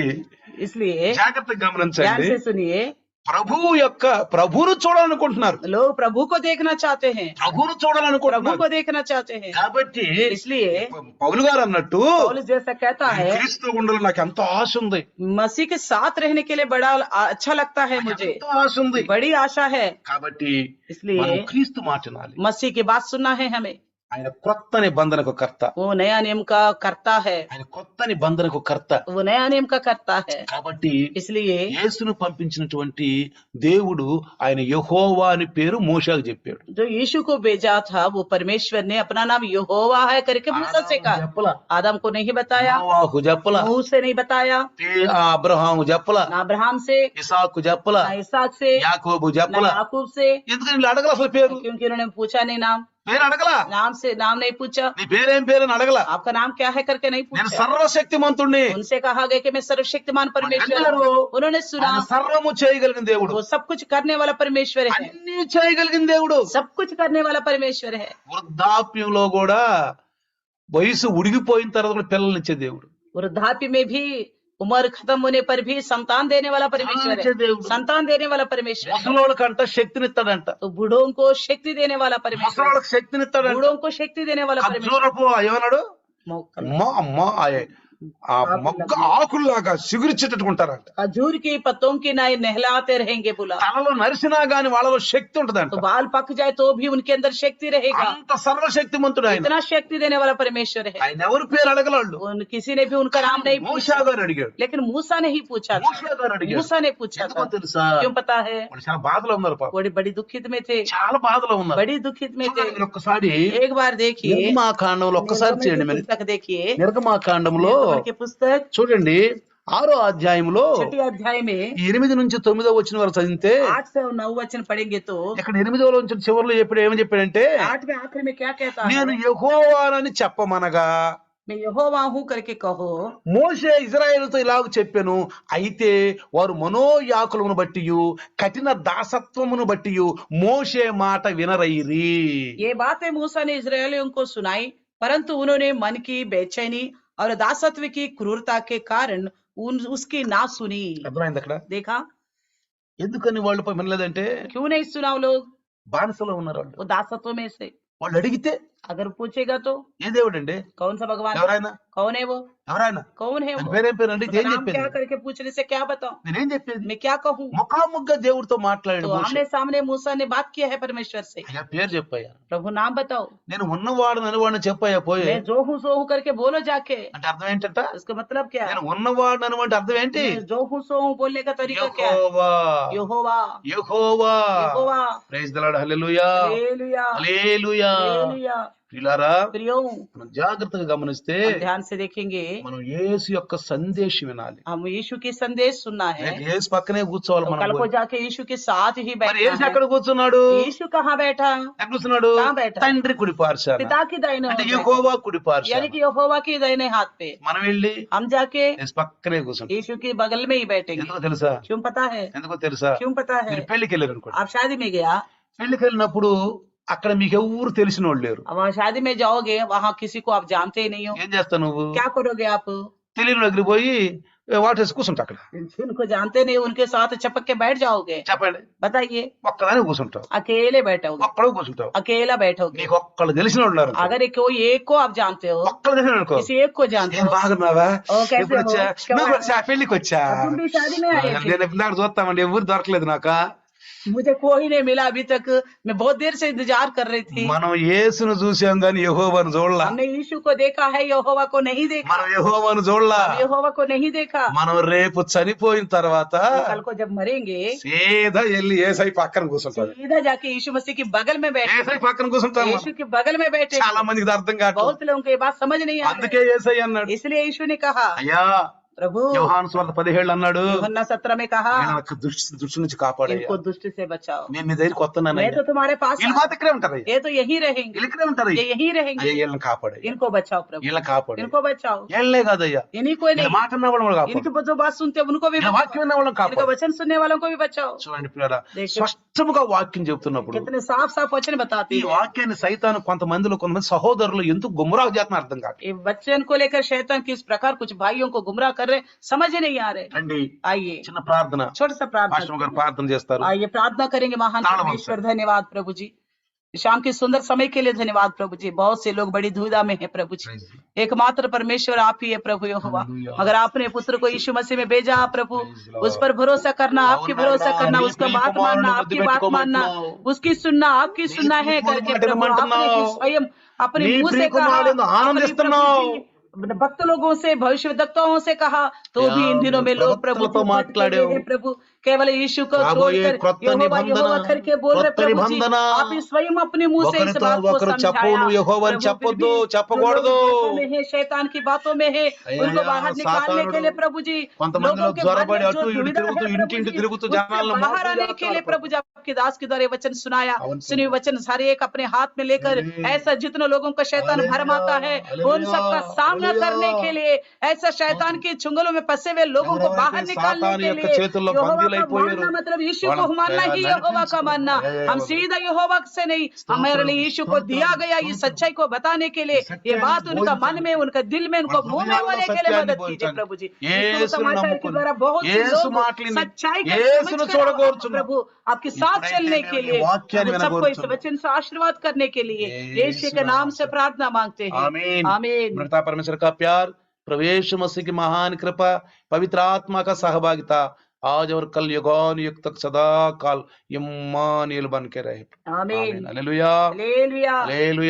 इसलिए జాగ్రత్తగా ध्यान గమనించండి से सुनिए, ప్రభువును చూడాలనుకుంటున్నారు लोग प्रभु को देखना चाहते हैं, ప్రభువును प्रभु చూడాలనుకుంటున్నారు को देखना चाहते हैं। కాబట్టి इसलिए పౌలు గారు అన్నట్టు पौलुस जैसा कहता है, క్రీస్తు ఉండాలని నాకు ఎంతో ఆశ ఉంది मसीह के साथ रहने के लिए बड़ा अच्छा लगता है मुझे, ఎంతో ఆశ ఉంది बड़ी आशा है। కాబట్టి इसलिए మనం క్రీస్తు మాట వినాలి मसीह की बात सुनना है हमें, ఆయన కొత్త నిబంధనకు కర్త वो नया नियम का करता है, ఆయన కొత్త నిబంధనకు కర్త वो नया नियम का करता है। కాబట్టి इसलिए యేసును పంపించినటువంటి దేవుడు ఆయన యెహోవా అని పేరు మోషేకు చెప్పాడు जो यीशु को भेजा था वो परमेश्वर ने अपना नाम यहोवा है करके मूसा से कहा। చెప్పలా आदम को नहीं बताया, నోవాహు చెప్పలా नूह से नहीं बताया, అబ్రహాము చెప్పలా ना अब्राहम से, ఇసాకు చెప్పలా ना इसहाक से, యాకోబు ना చెప్పలా याकूब से, ఎందుకని వీళ్ళు అడగల అసలు పేరు क्योंकि उन्होंने पूछा नहीं नाम, పేరు అడగలా नाम नहीं पूछा, నీ పేరేం పేరు అని అడగల आपका नाम क्या है करके नहीं నేను पूछा। సర్వశక్తిమంతుణ్ణి उनसे कहा गया कि मैं सर्वशक्तिमान परमेश्वर विన్నారు। हूँ। उन्होंने सुना ఆయన సర్వము చేయగలిగిన దేవుడు वो सब कुछ करने वाला परमेश्वर है, అన్ని చేయగలిగిన దేవుడు सब कुछ करने वाला परमेश्वर है। వృద్ధాప్యంలో కూడా వయసు ఉడిగిపోయిన తర్వాత కూడా పిల్లల్నిచ్చే దేవుడు वृद्धाप्य में भी उम्र खत्म होने पर भी संतान देने वाला परमेश्वर अच्छे है, దేవుడు संतान देने वाला परमेश्वर है। ముసలోళ్ళకంట శక్తినిస్తాడంట तो बूढ़ों को शक्ति देने वाला परमेश्वर है, ముసలోళ్ళకి శక్తినిస్తాడంట बूढ़ों को शक्ति देने वाला परमेश्वर ఖర్జూరపు ఏమన్నాడు है। అమ్మా అమ్మా ఆ మొగ్గ ఆకుల్లాగా సిగురిచ్చేటట్టుకుంటారంట खजूर के पत्तों की नाई नहलाते रहेंगे बोला, తలలో నరిసినా గాని వాళ్ళలో శక్తి ఉంటదంట तो बाल पक जाए तो भी उनके अंदर शक्ति रहेगा। అంత సర్వశక్తిమంతుడు ఆయన इतना शक्ति देने वाला परमेश्वर है। ఆయన ఎవరి పేరు అడగలాళ్ళు किसी ने भी उनका नाम नहीं మోషే पूछा, గారు అడిగాడు लेकिन मूसा ने ही पूछा था, మోషే గారు అడిగాడు मूसा ने पूछा ఎందుకో था। తెలుసా क्यों पता है? వాళ్ళు చాలా బాధలో ఉన్నారు పాపం बड़ी बड़ी दुखित में थे, చాలా బాధలో ఉన్నారు बड़ी दुखित में थे। చూడండి మీరు ఒక్కసారి एक बार देखिए, నిర్గమాకాండంలో ఒక్కసారి निर्गमन చేయండి की మీరు पुस्तक देखिए, నిర్గమాకాండంలో निर्गमन की पुस्तक చూడండి 6వ అధ్యాయంలో 6 अध्याय में 8 నుంచి 9వ వచనం వరకు చదివితే 8 से 9 वचन पढ़ेंगे तो ఇక్కడ 8వ నుంచి చివరిలో చెప్పాడు ఏమని చెప్పాడంటే 8 में आखिर में क्या कहता है, నేను యెహోవానని చెప్పమనగా मैं यहोवा हूँ करके कहो। మోషే ఇజ్రాయేలుతో ఇలాగ చెప్పాను అయితే వారు మనోయాకులమును బట్టియు కఠిన దాసత్వమును బట్టియు మోషే మాట వినరైరి ये बातें मूसा ने इस्राएलियों को सुनाई, परंतु उन्होंने मन की बेचैनी और दासत्व की क्रूरता के कारण उसकी ना सुनी। అర్థమైంది అక్కడ देखा ఎందుకని వాళ్ళు వినలేదంటే क्यों नहीं सुना वो लोग? బానిసలో ఉన్నారు వాళ్ళు वो दासत्व में से వాళ్ళు అడిగితే अगर पूछेगा तो ఏ దేవుడు అండి कौन सा भगवान, ఎవరైనా कौन है वो, ఎవరైనా कौन है ఆయన वो, పేరేం పేరు అంటే उसका ఏం नाम చెప్పేది क्या करके पूछने से क्या बताऊं, నేనేం చెప్పేది मैं क्या कहूँ। ముఖాముఖిగా దేవుడితో మాట్లాడాడు तो మోషే आमने सामने मूसा ने बात किया है परमेश्वर से, అయ్యా పేరు చెప్పయ్యా प्रभु नाम बताओ, నేను ఉన్నవాడు ననువాడిని చెప్పయ్యా పోయి मैं जो हूँ सो हूँ करके बोलो जाके। అంటే అర్థం ఏంటంట उसका मतलब क्या है? నేను ఉన్నవాడు ననువంటే అర్థం ఏంటి मैं जो हूँ सो हूँ बोलने का तरीका क्या है? Yehova Yehova, Yehova Yehova, praise the Lord hallelujah hallelujah, hallelujah hallelujah. ప్రియులారా प्रियो, మనం జాగ్రత్తగా గమనిస్తే हम ध्यान से देखेंगे, మనం యేసు యొక్క సందేశం వినాలి हम यीशु की संदेश सुनना है, రేపు యేసు పక్కనే కూర్చోవాలి तो మనం कल को పోయి. जाके यीशु के साथ ही మరి बैठना యేసు है। ఎక్కడ కూర్చున్నాడు यीशु कहाँ बैठा? ఎక్కడ కూర్చున్నాడు कहाँ बैठा? తండ్రి కుడి పార్శాన पिता की दाहिने అంటే हाथ पे। యెహోవా కుడి పార్శాన यानी कि यहोवा की दाहिने हाथ पे। మనం వెళ్ళి हम जाके యేసు పక్కనే కూర్చుంటాం यीशु के बगल में ही बैठेंगे। ఎందుకో తెలుసా क्यों पता है? ఎందుకో తెలుసా क्यों पता है? మీరు పెళ్లికి వెళ్ళారు అనుకోండి आप शादी में गया, పెళ్లికి వెళ్ళినప్పుడు అక్కడ మీకు ఎవరు తెలిసిన వాళ్ళు లేరు अब वहाँ शादी में जाओगे, वहाँ किसी को आप जानते ही नहीं हो, ఏం చేస్తావు నువ్వు क्या करोगे आप? తెలియని దగ్గరికి పోయి వాటేసి కూర్చుంటా అక్కడ जिनको जानते नहीं उनके साथ चपक के बैठ जाओगे? చెప్పండి बताइए, ఒక్కదాని కూర్చుంటావు अकेले बैठोगे, ఒక్కడు కూర్చుంటావు अकेला बैठोगे। నీకు ఒక్కళ్ళు తెలిసిన వాళ్ళు ఉన్నారు అనుకో. अगर कोई एक को आप जानते हो, ఒక్కళ్ళు తెలిసిన అనుకో किसी एक को जानते ఏం हो, బాగున్నావా ఓ, कैसे ఎప్పుడు వచ్చా हो? క్యా నువ్వు బాగా? వచ్చా పెళ్లికి వచ్చా तुम भी शादी में आए थे। నేను ఇందాక చూస్తామండి ఎవరు దొరకలేదు నాకు मुझे कोई नहीं मिला अभी तक, मैं बहुत देर से इंतजार कर रही थी। మనం యేసును చూసాం గాని యెహోవాను చూడలా. हमने यीशु को देखा है, यहोवा को नहीं देखा। మనం యెహోవాను చూడలా. हम यहोवा को नहीं देखा। మనం రేపు చనిపోయిన తర్వాత कल को जब मरेंगे సీదా వెళ్ళి యేసై పక్కన కూర్చుంటాడు. सीधा जाके यीशु मसीह के बगल में बैठे, యేసై పక్కన కూర్చుంటాం. यीशु के बगल में बैठे। చాలా మందికి ఇది అర్థం కాదు. बहुत लोगों को ये बात समझ नहीं आ అందుకే యేసై అన్నాడు, रही, इसलिए यीशु ने कहा, అయ్యా प्रभु యోహాను సువార్త 17 అన్నాడు, यूहन्ना 17 में कहा, నాకు దృష్టి నుంచి కాపాడయ్యా, इनको दुष्ट से बचाओ। నేను నీ దగ్గరికి వస్తున్నాను. मैं तो तुम्हारे पास వీళ్ళు మాత్రం ఇక్కడే ఉంటారు, ये तो यही रहेंगे, వీళ్ళు ఇక్కడే ఉంటారు. ये यही रहेंगे। అయ్యా వీళ్ళని కాపాడయ్యా, इनको बचाओ प्रभु, వీళ్ళని కాపాడు. इनको बचाओ। వీళ్ళే కాదయ్యా, इन्हीं को వీళ్ళ नहीं, మాట విన్న వాళ్ళని కాపాడు, इनकी जो बात सुनते हैं उनको भी వీళ్ళ बचाओ, వాక్యం విన్న వాళ్ళని इनको కాపాడు. वचन सुनने वालों को भी बचाओ। చూడండి పిల్లరా, देखो। స్పష్టముగా వాక్యం చెప్తున్నప్పుడు कितने साफ साफ वचन बताते ఈ हैं। వాక్యాన్ని సైతాను కొంతమంది సహోదరులు ఎందుకు గుమ్రాహు చేస్తున్నా అర్థం కాదు. ये वचन को लेकर शैतान किस प्रकार कुछ भाइयों को गुमराह कर रहे, समझ ही नहीं आ रहे। రండి, आइए చిన్న ప్రార్థన, छोटा सा प्रार्थना, పాస్టర్ గారు ప్రార్థన చేస్తారు. आइए प्रार्थना करेंगे। महान ताला परमेश्वर, धन्यवाद प्रभु जी, शाम के सुंदर समय के लिए धन्यवाद प्रभु जी। बहुत से लोग बड़ी दुविधा में हैं प्रभु जी, एकमात्र परमेश्वर आप ही है प्रभु यहोवा। मगर आपने पुत्र को यीशु मसीह में भेजा प्रभु, उस पर भरोसा करना, आपकी भरोसा करना, उसका बात मानना, आपकी बात मानना, उसकी सुनना, आपकी सुनना है करके प्रभु आपने ही स्वयं अपने मुंह से कहा, अपने प्रभु जी, भक्त लोगों से, भविष्यवक्ताओं से कहा, तो भी इन दिनों में लोग प्रभु को भटके हुए हैं प्रभु, केवल यीशु को छोड़कर यहोवा यहोवा करके बोल रहे प्रभु जी। आप ही स्वयं अपने मुंह से इस बात को समझाया प्रभु, फिर भी है, शैतान की बातों में है, उनको बाहर निकालने के लिए प्रभु जी, लोगों के मन में जो दुविधा है प्रभु जी, उससे बाहर आने के लिए प्रभु जी आपके दास के द्वारा वचन सुनाया, सुनी वचन सारे एक अपने हाथ में लेकर, ऐसा जितने लोगों का शैतान भरमाता है उन सबका सामना करने के लिए, ऐसा शैतान के चुंगलों में फंसे हुए लोगों को बाहर निकालने के लिए यहोवा का मानना, मतलब यीशु को मानना ही यहोवा का मानना। हम सीधा यहोवा से नहीं, हमारे लिए यीशु को दिया गया ये सच्चाई को बताने के लिए, ये बात उनका मन में, उनका दिल में, उनको मुंह में बोलने के लिए मदद कीजिए प्रभु जी। समाचार के द्वारा बहुत से लोग सच्चाई को समझकर प्रभु आपके साथ चलने के लिए, सबको इस वचन से आशीर्वाद करने के लिए यीशु के नाम से प्रार्थना मांगते हैं, आमीन। पिता परमेश्वर का प्यार, प्रभु यीशु मसीह की महान कृपा, पवित्र आत्मा का सहभागिता आज और कल युगान युग तक सदा काल इम्मानुएल बन के रहे। आमीन। Hallelujah, hallelujah. हालेलुया।